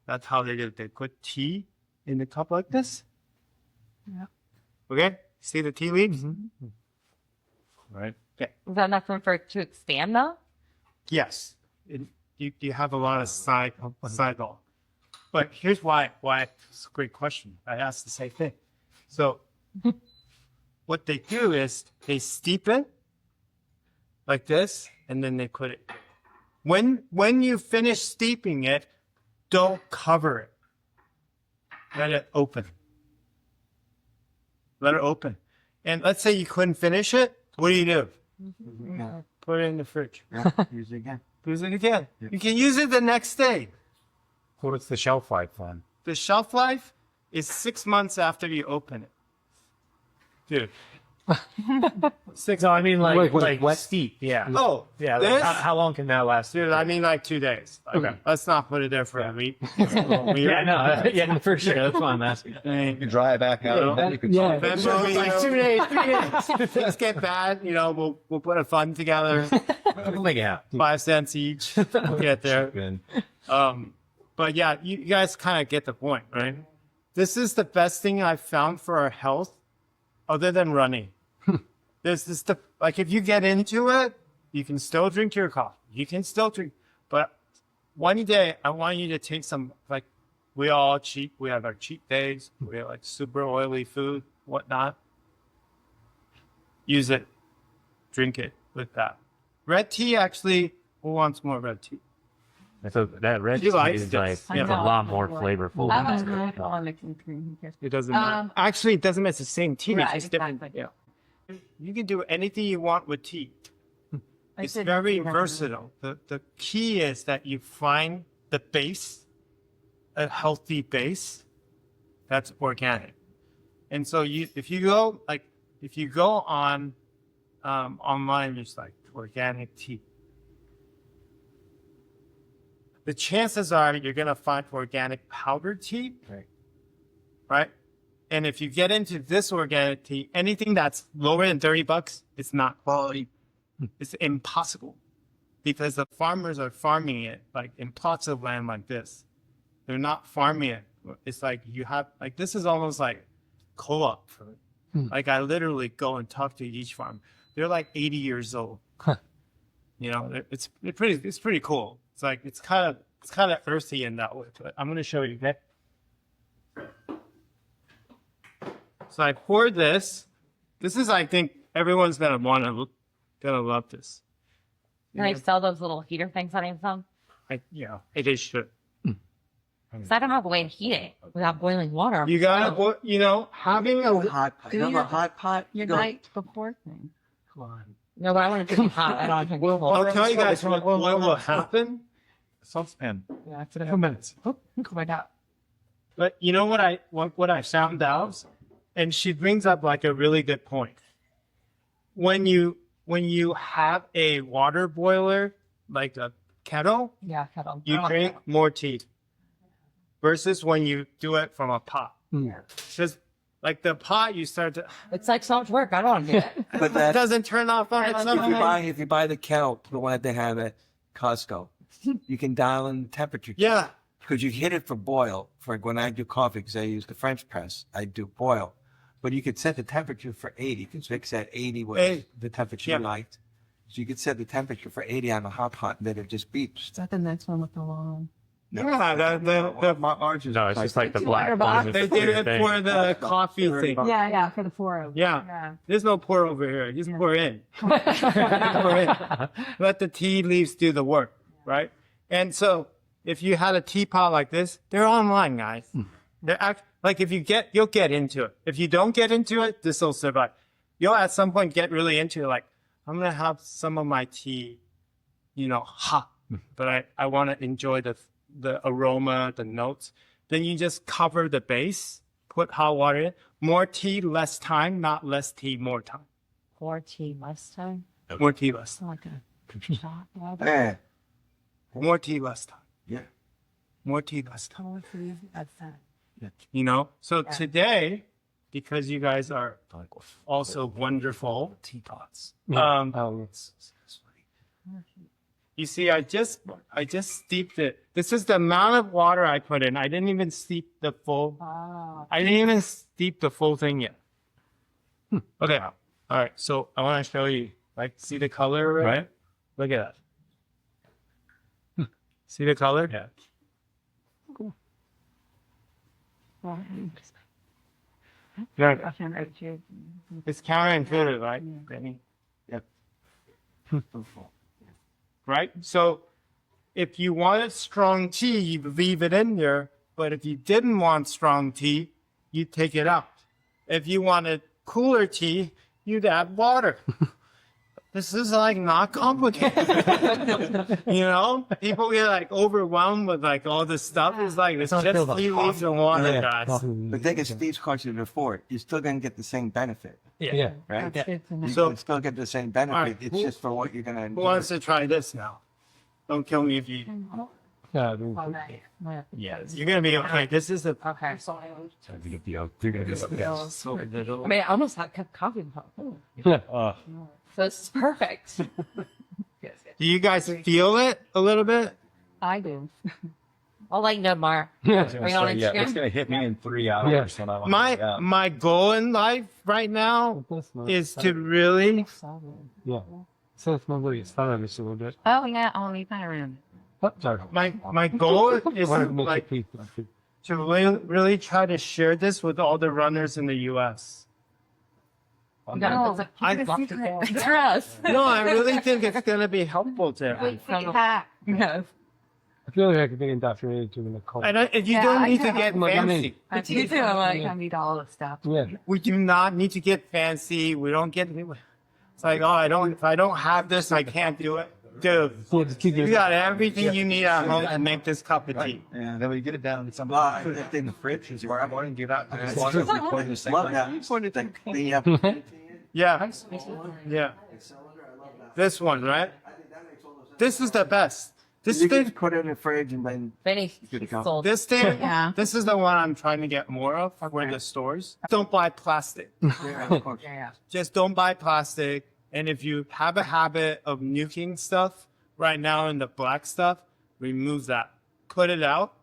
that's how they did it. They put tea in the cup like this. Yeah. Okay? See the tea leaves? Right. Okay. Is that enough room for it to expand though? Yes. You have a lot of side all. But here's why it's a great question. I asked the same thing. So what they do is they steep it like this, and then they put it. When you finish steeping it, don't cover it. Let it open. Let it open. And let's say you couldn't finish it. What do? Put it in the fridge. Use it again. Use it again. You can use it the next day. What's the shelf life then? The shelf life is 6 months after you open it. Dude. 6 No, I mean Wait, like wet? steep. Yeah. Oh, Yeah. this? How long can that last? Dude, I mean like 2 days. Okay. Let's not put it there for a week. Yeah, no, yeah, for sure. That's why I'm asking. You can dry it back out. and then you can Yeah. Remember, like 2 days, 3 days. Things get bad, you know, we'll put a fund together, We'll make it happen. 5 cents each. We'll get there. Good. But yeah, you guys kind of get the point, right? This is the best thing I've found for our health, other than running. This is the like if you get into it, you can still drink your coffee. You can still drink, but one day I want you to take some like we all cheat. We have our cheat days. We have like super oily food, whatnot. Use it, drink it with that. Red tea actually. Who wants more red tea? So that red You tea like is this? like I it's a know. lot more flavorful. I than was the- on mixing cream. It doesn't matter. Um, Actually, it doesn't matter. It's the same tea. Right, It's just different. exactly. Yeah. You can do anything you want with tea. I It's said- very versatile. The key is that you find the base, a healthy base, that's organic. And so if you go on online, just like organic tea. The chances are you're gonna find organic powdered tea. Right? And if you get into this organic tea, anything that's lower than $30, it's not quality. It's impossible because the farmers are farming it like in plots of land like this. They're not farming it. It's like you have like this is almost like co-op for it. Like I literally go and talk to each farm. They're like 80 years old. You know, it's pretty cool. It's like it's kind of earthy in that way. But I'm gonna show you. Okay. So I poured this. This is, I think, everyone's gonna love this. Can I sell those little heater things on Amazon? It is should. Because I don't have a way to heat it without boiling water. You gotta, having a Hot pot. Do You have your- a hot pot? Your Go. night before thing. No, but I want to drink hot. I don't want to drink cold. I'll tell you guys what will happen. Saucepan. Yeah, after that. 2 minutes. Oh, go right out. But you know what I found out, and she brings up like a really good point. When you have a water boiler, like a kettle, Yeah, kettle. you drink more tea versus when you do it from a pot. Yeah. Because like the pot, you start to It's like so much work. I don't want to do it. But it that, doesn't turn off on its own. if you buy the kettle, the one that they have at Costco, you can dial in the temperature. Yeah, Because you hit it for boil. For when I do coffee, because I use the French press, I do boil. But you could set the temperature for 80, because Vic said 80 was Hey. the temperature Yeah. you liked. So you could set the temperature for 80 on the hot pot, and then it just beeps. Is that the next one with the long? yeah. Orange is No, it's just like the black $200 one. They did it for the coffee thing. Yeah, for the 4 Yeah. There's no pour over here. Just pour in. Pour in. Let the tea leaves do the work, right? And so if you had a teapot like this, they're online, guys. They're like if you'll get into it. If you don't get into it, this will survive. You'll at some point get really into it. Like I'm gonna have some of my tea, hot, but I want to enjoy the aroma, the notes. Then you just cover the base, put hot water in. More tea, less time, not less tea, more time. 4 tea less time. More tea, less time. Like a shot. Yeah. More tea, less time. Yeah. More tea, less time. That's that. So today, because you guys are also wonderful teapots. Oh, You see, I just steeped it. This is the amount of water I put in. I didn't even steep the full. I didn't even steep the full thing yet. Okay. All right. So I want to show you. Like, see the color, right? Look at that. See the color? Yeah. Yeah. It's counterintuitive, right, Benny? Yep. Right? So if you wanted strong tea, you leave it in there. But if you didn't want strong tea, you take it out. If you wanted cooler tea, you'd add water. This is like not complicated. People get like overwhelmed with like all this stuff. It's like it's just 3 leaves of water, guys. The thing is, Steve's questioned before, you're still going to get the same benefit, Yeah. right? You So- can still get the same benefit. Alright, It's just for what you're going to Who wants to try this now? Don't kill me if you. Yeah. I mean, Yes, you're gonna be okay. This is the. Okay. I mean, I almost had coffee in the pot. yeah. So this is perfect. Do you guys feel it a little bit? I do. I'll let you know tomorrow. Yeah. Are you on Yeah, it's Instagram? gonna hit me in 3 hours. Yeah. when I'm My out. my goal in life right now is to really. Yeah. So it's probably it's not just a little bit. Oh yeah, only time. Oh, sorry. My goal is Wanted to, to make like it peak. to really try to share this with all the runners in the U.S. No, It's for us. No, I really think it's gonna be helpful to them. Yes. I feel like I could be indoctrinated to the cold. And you Yeah, don't I need to know. get Like, I mean- fancy. I do too. I need all the stuff. Yeah. We do not need to get fancy. We don't get. It's like, oh, if I don't have this, I can't do it. Dude, Yeah, just keep you it. got everything you need at home to make this cup of tea. And then we get it down to some. I put in the fridge. Is where I want to give out. I love that. They have Yeah. Yeah. This one, right? This is the best. This You can thing, just put it in the fridge and then Benny sold. this thing, Yeah. this is the one I'm trying to get more of for the stores. Don't buy plastic. yeah, of course. Yeah. Just don't buy plastic. And if you have a habit of nuking stuff right now in the black stuff, remove that. Put it out.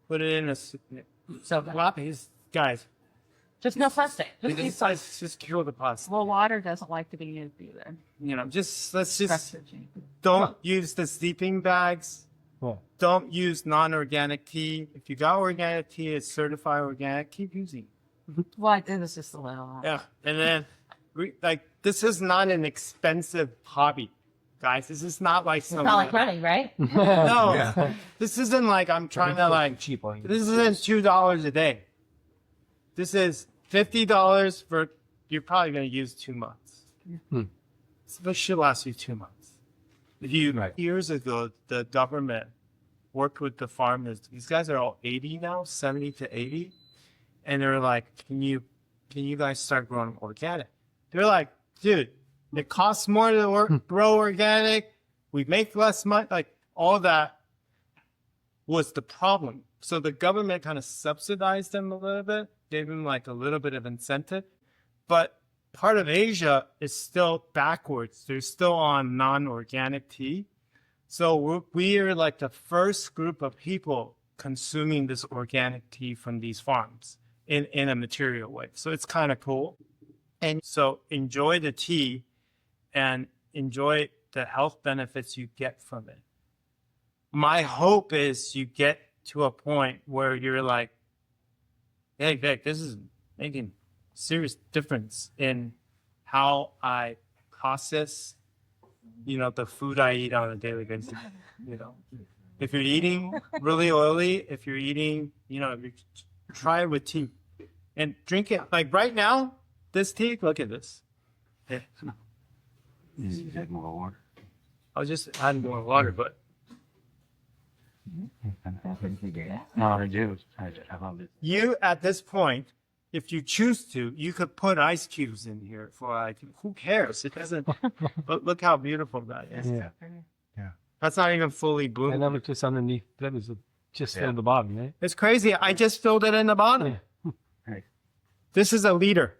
Put it in a. So, guys, Just no plastic. just kill the plastic. Well, water doesn't like to be used either. Let's just don't use the sleeping bags. Yeah. Don't use non-organic tea. If you got organic tea, it's certified organic. Keep using it. Well, I did this just a little. Yeah, and then this is not an expensive hobby, guys. This is not like It's some. not like running, right? No, this isn't like I'm trying to like. cheap on This isn't $2 a day. This is $50 for. You're probably gonna use 2 months. So this should last you 2 months. Years ago, the government worked with the farmers. These guys are all 80 now, 70 to 80, and they're like, "Can you guys start growing organic?" They're like, "Dude, it costs more to grow organic. We make less money." Like all that was the problem. So the government kind of subsidized them a little bit, gave them like a little bit of incentive, but part of Asia is still backwards. They're still on non-organic tea. So we are like the first group of people consuming this organic tea from these farms in a material way. So it's kind of cool. And so enjoy the tea and enjoy the health benefits you get from it. My hope is you get to a point where you're like, hey, Vic, this is making serious difference in how I process, the food I eat on a daily basis. If you're eating really oily, if you're eating, try it with tea and drink it. Like right now, this tea, look at this. Yeah. I'll just add more water, but you at this point, if you choose to, you could put ice cubes in here for like, who cares? It doesn't, but look how beautiful that is. Yeah. That's not even fully And bloomed. that was just underneath. That was just on the bottom, right? It's crazy. I just filled it in the bottom. Right. This is a liter.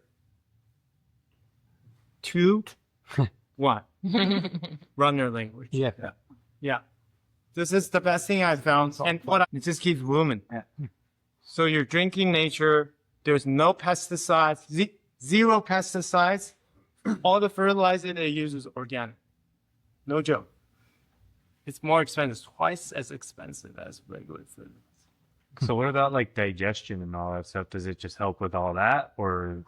2, 1. Runner language. Yeah. Yeah. This is the best thing I've found. And it just keeps blooming. So you're drinking nature. There's no pesticides, zero pesticides. All the fertilizer they use is organic. No joke. It's more expensive, twice as expensive as regular fertilizer. So what about like digestion and all that stuff? Does it just help with all that, or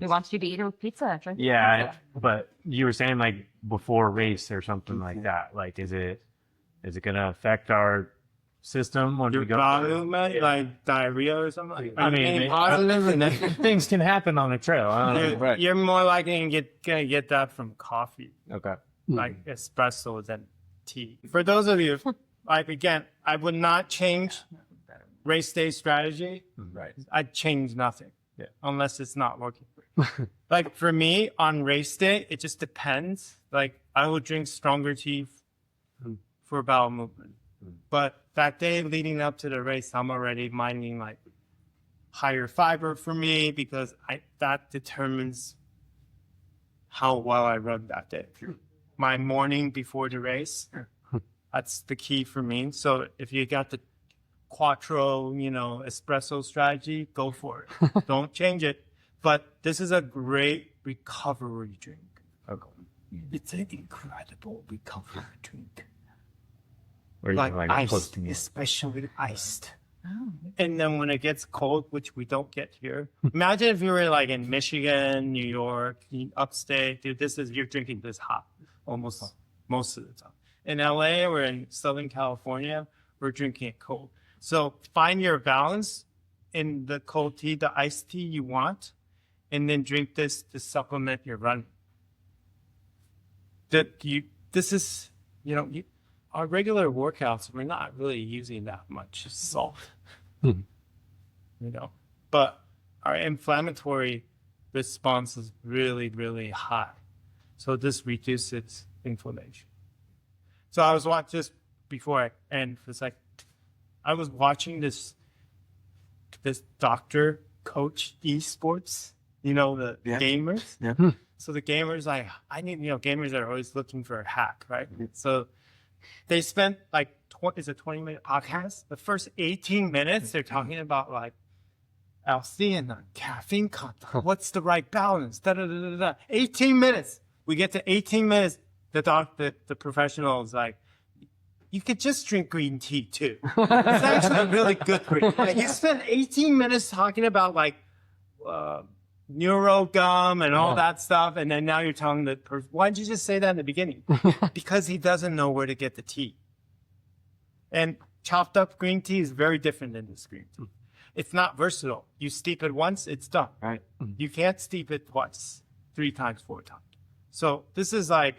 He wants you to eat it with pizza. Drink yeah? But you were saying like before a race or something like that. Like, is it gonna affect our system when Your we go? bowel movement, like diarrhea or something. I mean, positive and negative. things can happen on the trail. I don't know. You're more likely to get that from coffee. Okay. like espresso than tea. For those of you, like again, I would not change race day strategy. Right. I'd change nothing. Yeah. Unless it's not working. Like for me on race day, it just depends. Like I will drink stronger tea for bowel movement. But that day leading up to the race, I'm already minding like higher fiber for me because that determines how well I run that day. My morning before the race, that's the key for me. So if you got the quattro, espresso strategy, go for it. Don't change it. But this is a great recovery drink. Okay. It's an incredible recovery drink. Or you Like can, iced, posting it. especially iced. Oh. And then when it gets cold, which we don't get here, imagine if you were like in Michigan, New York, upstate, dude, you're drinking this hot almost most of the time. In LA or in Southern California, we're drinking it cold. So find your balance in the cold tea, the iced tea you want, and then drink this to supplement your run. Our regular workouts, we're not really using that much salt, but our inflammatory response is really, really high. So this reduces inflammation. So I was watching this before I end. It's like I was watching this doctor coach esports, the gamers. Yeah. So the gamers, gamers are always looking for a hack, right? So they spent like, is it 20-minute podcast? The first 18 minutes, they're talking about like L-theanine, caffeine content. What's the right balance? 18 minutes. We get to 18 minutes. The professional is like, you could just drink green tea too. It's actually really good for you. Like, you spend 18 minutes talking about like neuro gum and all that stuff, and then now you're telling the person, why did you just say that in the beginning? Because he doesn't know where to get the tea. And chopped up green tea is very different than this green tea. It's not versatile. You steep it once, it's done. Right. You can't steep it twice, 3 times, 4 times. So this is like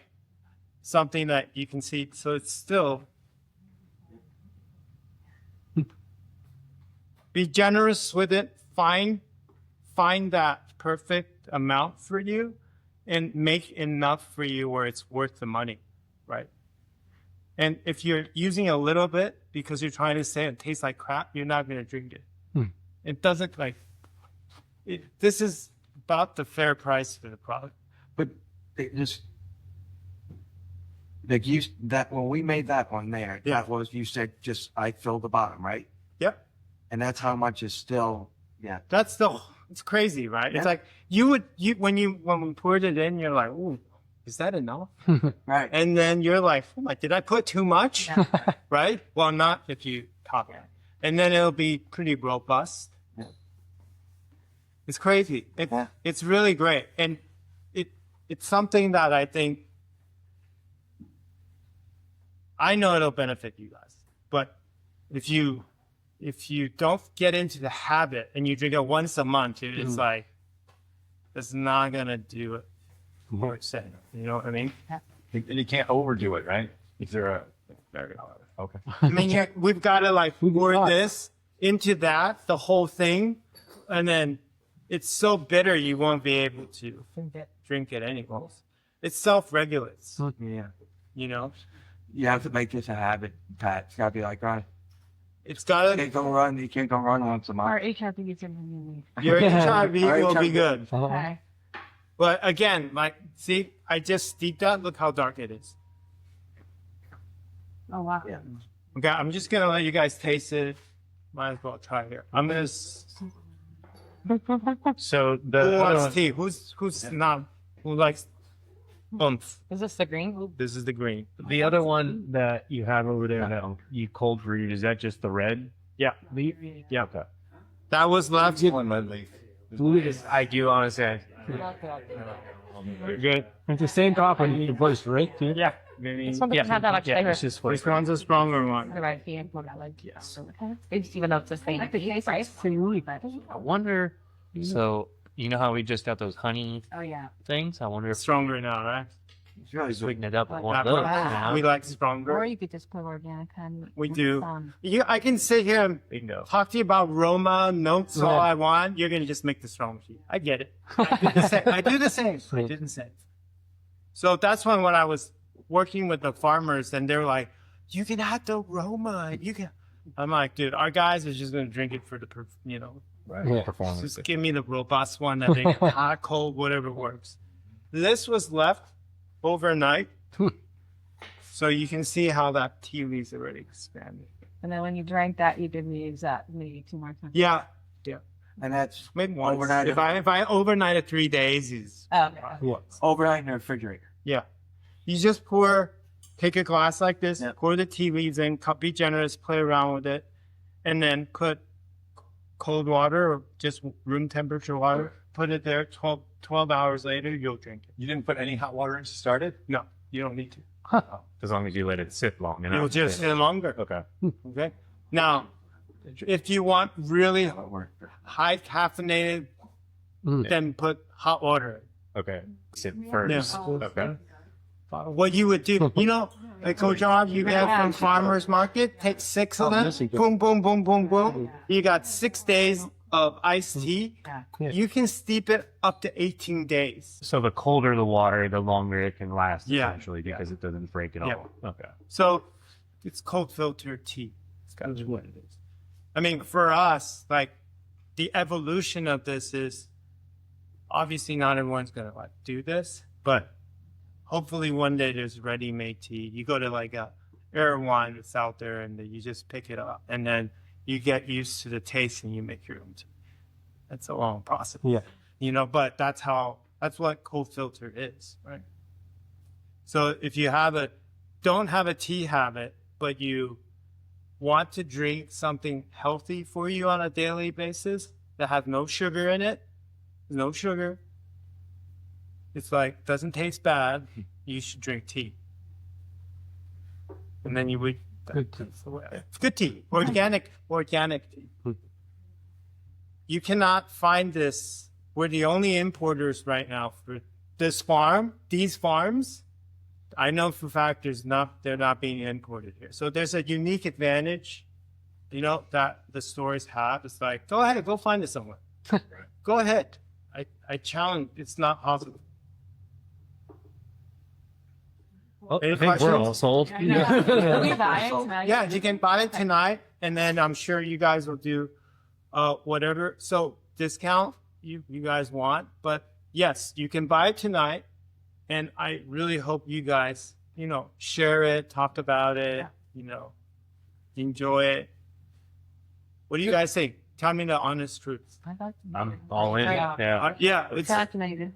something that you can see. So it's still be generous with it. Find that perfect amount for you and make enough for you where it's worth the money, right? And if you're using a little bit because you're trying to say it tastes like crap, you're not going to drink it. It doesn't this is about the fair price for the product. But it just when we made that one there, that was, you said just I filled the bottom, right? Yep. And that's how much is still, That's still, it's crazy, right? Yeah. It's like when we poured it in, you're like, ooh, is that enough? right. And then you're like, oh my, did I put too much? Right? Well, not if you top it. And then it'll be pretty robust. Yeah. It's crazy. It's really great. And it's something that I think, I know it'll benefit you guys. But if you don't get into the habit and you drink it once a month, it's like, it's not going to do it. More sense. You know what I mean? And you can't overdo it, right? If they're Very okay. I mean, we've got to like pour this into that, the whole thing, and then it's so bitter you won't be able to drink it anymore. It self-regulates. Yeah. You have to make this a habit, Pat. It's got to be like, all right, It's got you can't go run once a month. Our HIV is in your HIV will be HIV. good. Okay. But again, see, I just steeped that. Look how dark it is. Oh, wow. Yeah. Okay, I'm just gonna let you guys taste it. Might as well try here. I'm gonna. So Who the other wants one, tea? Who likes oomph? Is this the green? This is the green. the other one that you have over there that you cold brewed, is that just the red? Yeah, Yeah. Okay. that was left. One red leaf. I do honestly. Good. It's the same drop on the voice, right? Yeah. This one doesn't have that much flavor. It's just Which one's a stronger one? The right hand, what I like. Yes. Even though it's the same. I wonder. So you know how we just got those honey Oh, yeah. things? I wonder if Stronger now, right? It's really good. Sweeten it up with Like one of That those. one. Wow. We like Or stronger. you could just put organic honey. We do. Some. I can sit here and Bingo. talk to you about Roma notes all Yeah. I want. You're gonna just make the strong tea. I get it. I do the same. I do the same. I do the same. So that's when I was working with the farmers, and they were like, "You can add the Roma. You can." I'm like, dude, our guys are just gonna drink it for the, Yeah. Performance. just give me the robust one that they get hot, cold, whatever works. This was left overnight, so you can see how that tea leaves already expanded. And then when you drank that, you didn't use that maybe 2 more times. Yeah, And that's maybe once. Overnight. If I overnight it 3 days, is Oh, okay. overnight in the refrigerator. yeah. You just take a glass like this, Yeah. pour the tea leaves in, be generous, play around with it, and then put cold water or just room temperature water. Put it there. 12 hours later, you'll drink it. You didn't put any hot water in to start it? No, you don't need to. As long as you let it sit long enough. You'll just sit longer. Okay. Okay. Now, if you want really That worked. high caffeinated, Mm. then put hot water. Okay. Sit first. Yeah. Okay. What you would do, like Coach John, you get from farmers market, take 6 of them, boom, boom, boom, boom, boom. You got 6 days of iced tea. Yeah. You can steep it up to 18 days. So the colder the water, the longer it can last, Yeah. essentially, because it doesn't break at Yeah. all. Okay. So it's cold filtered tea. That's what it is. I mean, for us, like the evolution of this is obviously not everyone's gonna do this, but hopefully one day there's ready-made tea. You go to like a Erewhon that's out there, and then you just pick it up, and then you get used to the taste, and you make your own tea. That's a long process, Yeah. But that's what cold filter is, right? So if you don't have a tea habit, but you want to drink something healthy for you on a daily basis that has no sugar in it, no sugar. It's like, doesn't taste bad. You should drink tea. And then you would, that's the way. It's good tea, organic tea. You cannot find this. We're the only importers right now for these farms. I know for a fact they're not being imported here. So there's a unique advantage, that the stores have. It's like, go ahead, go find it somewhere. Go ahead. I challenge. It's not possible. Well, Any I think we're questions? all sold. Yeah, you can buy it tonight, and then I'm sure you guys will do whatever. So discount you guys want, but yes, you can buy it tonight, and I really hope you guys, share it, talk about it, enjoy it. What do you guys think? Tell me the honest truth. I'm all in. Yeah. Yeah, it's Fascinated.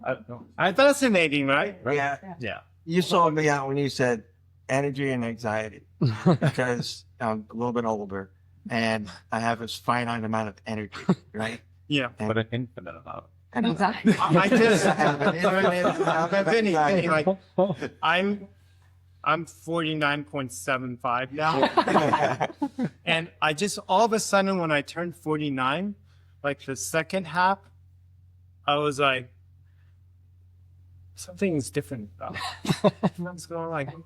fascinating, right? Yeah. Yeah. You saw me out when you said energy and anxiety because I'm a little bit older and I have this finite amount of energy, right? Yeah. But an infinite amount. And I just have an infinite amount of Vinny, anxiety. like I'm 49.75 now. And I just all of a sudden when I turned 49, like the second half, I was like, something's different about it. What's going on?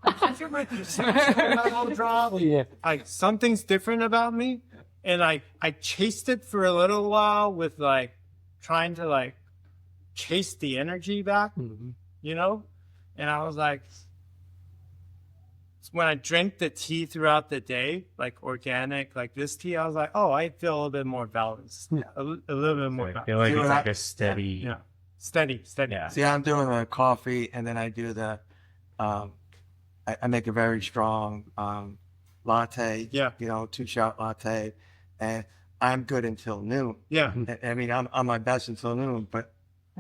Like something's different about me. And I chased it for a little while with like trying to like chase the energy back, And I was like, when I drank the tea throughout the day, like organic, like this tea, I was like, oh, I feel a little bit more balanced. A little bit more I balanced. feel like See it's what like I- a steady. Yeah. Steady. Yeah. See, I'm doing the coffee and then I do the, I make a very strong latte, Yeah. 2-shot latte. And I'm good until noon. Yeah. I mean, I'm my best until noon, but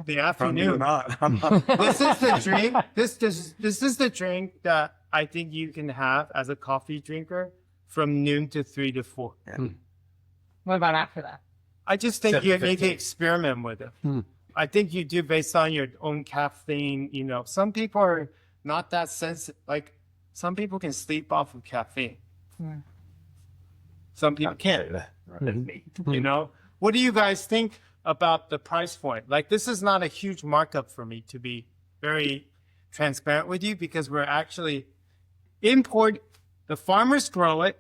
The from noon afternoon. on, I'm This is the drink. This is the drink that I think you can have as a coffee drinker from noon to 3 to 4. What about after that? I just think you need to 7:15. experiment with it. I think you do based on your own caffeine. Some people are not that sensitive. Like some people can sleep off of caffeine. Some people can't. What do you guys think about the price point? Like this is not a huge markup for me to be very transparent with you because we're actually the farmers grow it,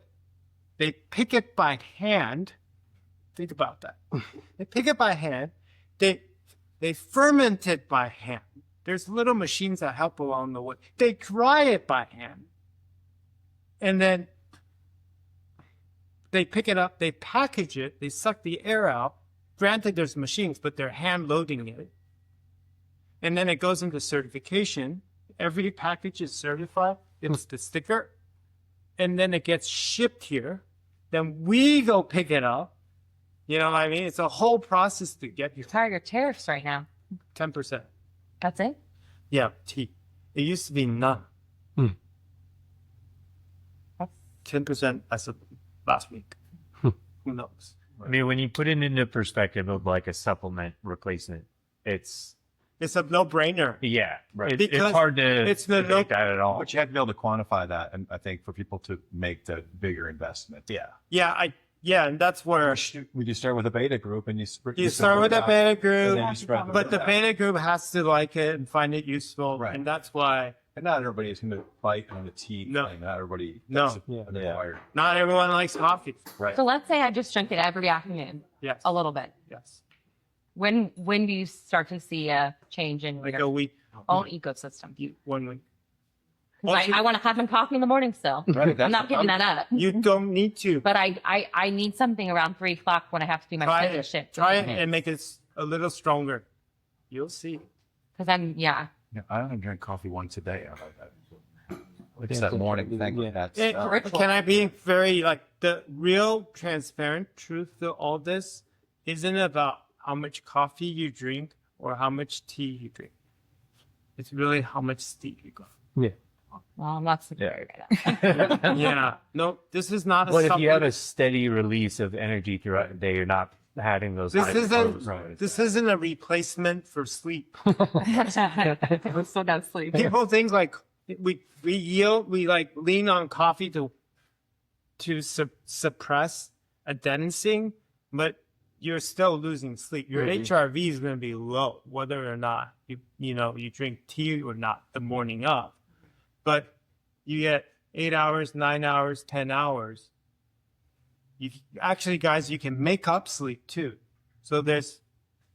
they pick it by hand. Think about that. They pick it by hand. They ferment it by hand. There's little machines that help along the way. They dry it by hand. And then they pick it up, they package it, they suck the air out. Granted, there's machines, but they're hand loading it. And then it goes into certification. Every package is certified. It's the sticker. And then it gets shipped here. Then we go pick it up. You know what I mean? It's a whole process to get here. What are your tariffs right now? 10%. That's it? Yeah, tea. It used to be none. 10% as of last week. Who knows? I mean, when you put it into perspective of like a supplement replacement, it's It's a no-brainer. yeah, right. Because It's hard to it's the make that at all. But you have to be able to quantify that, and I think for people to make the bigger investment. Yeah, And that's where Would you start with a beta group and you start with a beta and group, then you spread but the out. beta group has to like it and find it useful, Right. and that's why And not everybody is going to bite on the tea. No. thing. Not everybody. No. that's required. not everyone likes coffee. Right. So let's say I just drink it every afternoon, Yes, a little bit. yes, When do you start to see a change in like your a week, own ecosystem? 1 week. 'Cause I want to have my coffee in the morning still. Right. I'm not giving that up. You don't need to But I need something around 3 o'clock when I have to do my try schedule it. shift. Try it and make it a little stronger. You'll see. Because Yeah, I only drink coffee once a day. It's that morning thing. Yeah. That's Can I be very like the real transparent truth to all this isn't about how much coffee you drink or how much tea you drink. It's really how much steep you got. well, I'm not secure right now. Yeah. No, this is not a But if you have supplement. a steady release of energy throughout the day, you're not having those. This high isn't flows. this isn't a replacement for sleep. I still got sleep. People think like we like lean on coffee to suppress adenosine, but you're still losing sleep. Your HRV is going to be low, whether or not you drink tea or not the morning of. But you get 8 hours, 9 hours, 10 hours. You actually, guys, you can make up sleep too. So there's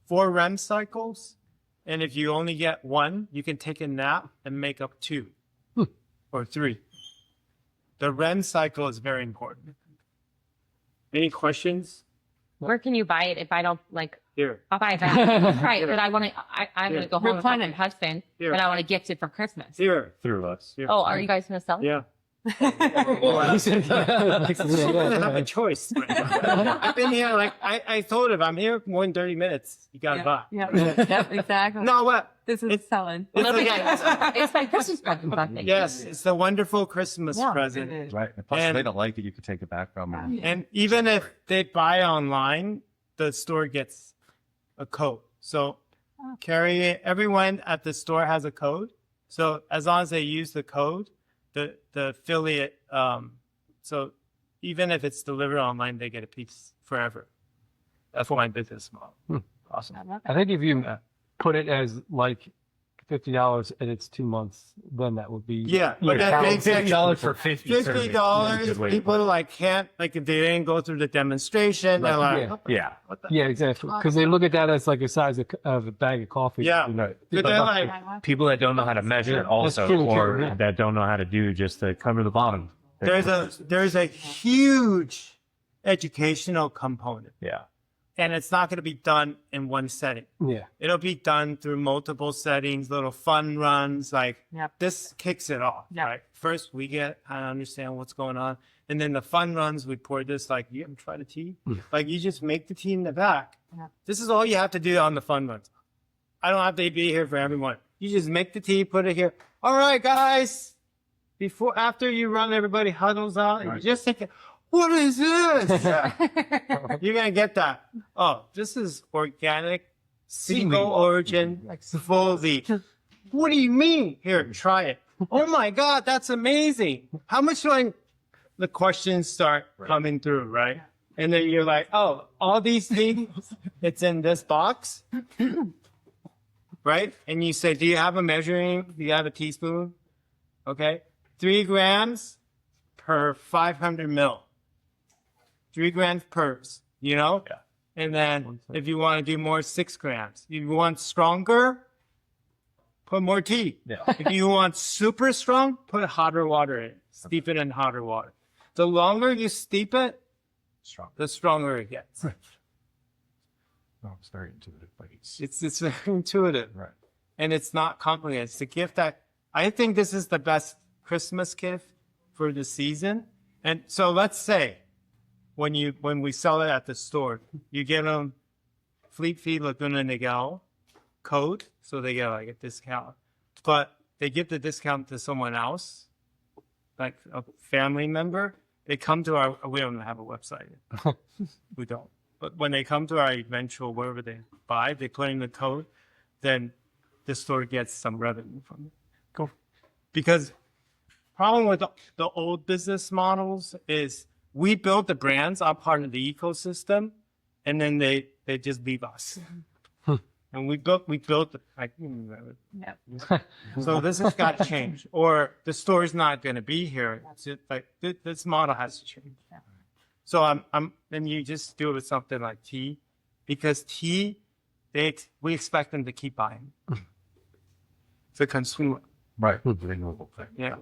4 REM cycles, and if you only get 1, you can take a nap and make up 2 or 3. The REM cycle is very important. Any questions? Where can you buy it if I don't like? Here. I'll buy it back. Right, but I'm gonna go home and tell my husband, Here. and I want to gift it for Christmas. Here. Through us. Here. Oh, are you guys gonna sell it? Yeah. You don't have a choice. I've been here I told him I'm here more than 30 minutes. You gotta buy. Yep, exactly. No, what? This is selling. It's It'll be a- good. It's my Christmas present, I think. Yes, it's a wonderful Christmas Yeah, present. it is. right. And plus, And- if they don't like it, you can take it back from them. And even if they buy online, the store gets a code. So everyone at the store has a code. So as long as they use the code, the affiliate, so even if it's delivered online, they get a piece forever. That's my business model. Awesome. I think if you put it as like $50 and it's 2 months, then that would be Yeah, but that makes it $50 for 50. $50. People like can't like if they didn't go through the demonstration. They're like, Yeah. Yeah. what the? Yeah, exactly. Because they look at that as like a size of a bag of coffee. Yeah. You know, But they're like, People that don't know how to measure also, true, or yeah. that don't know how to do just to cover the bottom. there's a huge educational component, Yeah. and it's not going to be done in one setting. yeah. It'll be done through multiple settings, little fun runs. Like Yep. this kicks it off. Yep. Right. First, we get kind of understand what's going on, and then the fun runs. We pour this like you haven't tried a tea. Like you just make the tea in the back. Yep. This is all you have to do on the fun runs. I don't have to be here for everyone. You just make the tea, put it here. All right, guys. After you run, everybody huddles out, and you just think, what is this? You're gonna get that. Oh, this is organic, single origin, full leaf. What do you mean? Here, try it. Oh my God, that's amazing. How much do I? The questions start coming through, right? And then you're like, oh, all these things, it's in this box, right? And you say, do you have a measuring? Do you have a teaspoon? Okay. 3 grams per 500 mil. 3 grams per, you know? Yeah. And then if you want to do more, 6 grams. If you want stronger, put more tea. Yeah. If you want super strong, put hotter water in. Steep it in hotter water. The longer you steep it, Strong. the stronger it gets. Oh, it's very intuitive, but It's very intuitive. right. And it's not complicated. It's a gift that I think this is the best Christmas gift for the season. And so let's say when we sell it at the store, you get them Fleet Feet Laguna Niguel code, so they get like a discount. But they give the discount to someone else, like a family member. They come to our, we don't have a website. We don't. But when they come to our eventual, wherever they buy, they put in the code, then the store gets some revenue from it. Go. Because problem with the old business models is we build the brands, are part of the ecosystem, and then they just leave us. And we built like, so this has got to change, or the store's not going to be here. It's just like this model has to change. So then you just do it with something like tea, because tea, we expect them to keep buying. It's a consumer. Right. Yeah.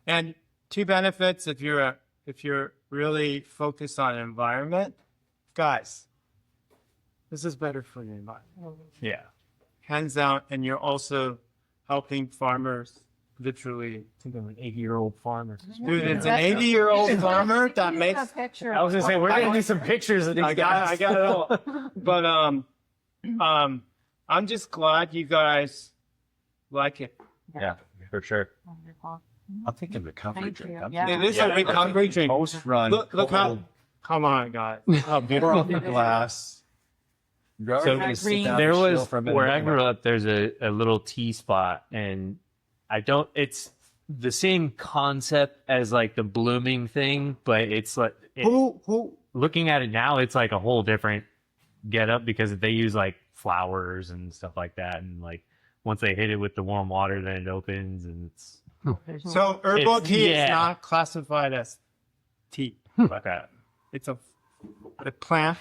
And 2 benefits if you're really focused on environment, guys, this is better for the environment. Yeah. Hands down, and you're also helping farmers literally. Think of an 80-year-old farmer. Dude, it's an 80-year-old farmer that makes. I was gonna say we're gonna need some pictures of these I got it all. But I'm just glad you guys like it. Yeah, for sure. I'm thinking recovery Thank drink. you. I'm Yeah. It is a recovery drink. Post run. Look how. Come on, guys. How beautiful. glass. So green. there was where I grew up. There's a little tea spot, and it's the same concept as like the blooming thing, but it's like Who? looking at it now, it's like a whole different get up because they use like flowers and stuff like that, and like once they hit it with the warm water, then it opens, and it's So herbal It's- tea yeah. is not classified as tea. okay. It's a plant.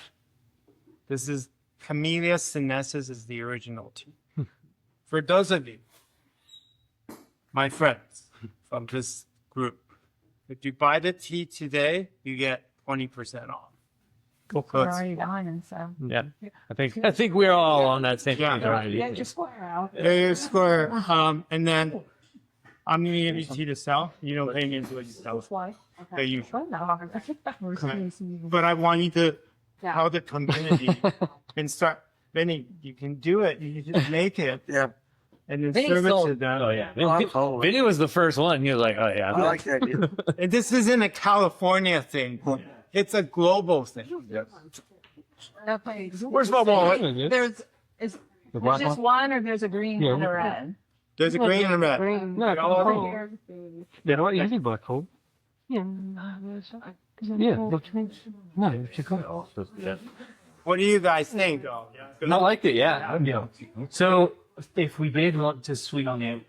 This is Camellia sinensis is the original tea. For those of you, my friends from this group, if you buy the tea today, you get 20% off. We're So it's- already dying, so. Yeah, I think we're all on that same Yeah. page already. Yeah, just square out. There you square. And then I'm gonna give you tea to sell. You don't pay me until you sell it. Why? Pay you. Okay. But I want you to Yeah. tell the community and start. Vinny, you can do it. You just make it Yeah, and then Vinny serve it to sold- them. Oh yeah, Oh, Vinny was the first one. He was like, "Oh yeah, I like that idea. And this isn't a California thing. It's a global thing. Okay. where's my wallet?" There's just one, or there's a green Yeah. and a red. There's a green and a red. Green. No, all Here. you know what? You think black hole? Yeah. Yeah. Look. No, you should go. What do you guys think? I liked it. Yeah. So if we did want to sweeten it,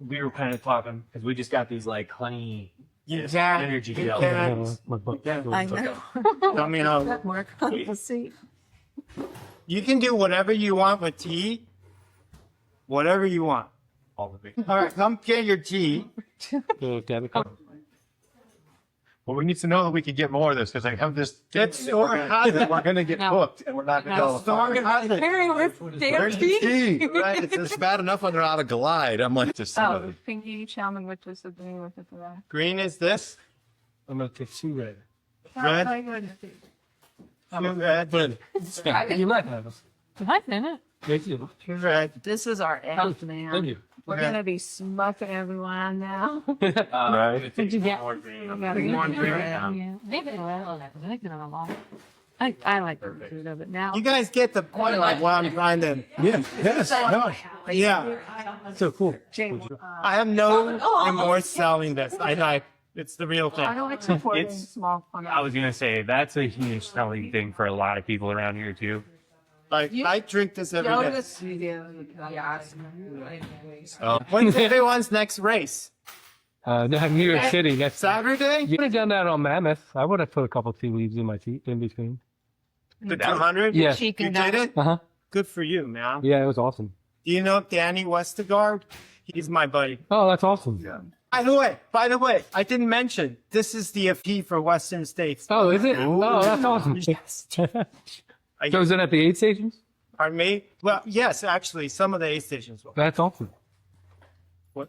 we were kind of talking because we just got these like honey Yeah. energy Yeah. gels. I know. Tell me how. More. Let's see. You can do whatever you want with tea. Whatever you want. All of it. All right, come get your tea. Well, we need to know that we can get more of this because I have this. That store has it. We're gonna get No. booked, and we're not gonna No. go. Store has it. Harry, with damn Where's the tea. tea? Right, it's bad enough when they're out of glide. I'm like, just Oh, pinky, tell me what this is doing with it today. Green is this. I'm gonna take two red. Red. Two red. You might have us. I didn't. Thank you. Two red. This is our end, Thank man. you. We're gonna be smoking everyone now. right. Did you get? More I green. gotta get More more green. Yeah. Maybe I like it a lot. I like the food of it now. You guys get the point of what I'm trying to. Yeah. Yes. No. Yeah. So cool. I have no remorse selling this. I it's the real I thing. don't like supporting It's- small. I was gonna say that's a huge selling thing for a lot of people around here too. Like I drink this every day. When's everyone's next race? New York City. That's Saturday? you would have done that on Mammoth. I would have put a couple tea leaves in my tea in between. The 200? Yeah. You did it? Uh huh. Good for you, man. Yeah, it was awesome. Do you know Danny Westergaard? He's my buddy. Oh, that's awesome. Yeah. By the way, I didn't mention this is the FP for Western States. Oh, is it? Oh, that's awesome. Yes. So is it at the aid stations? Pardon me? Well, yes, actually, some of the aid stations will. That's awesome. What,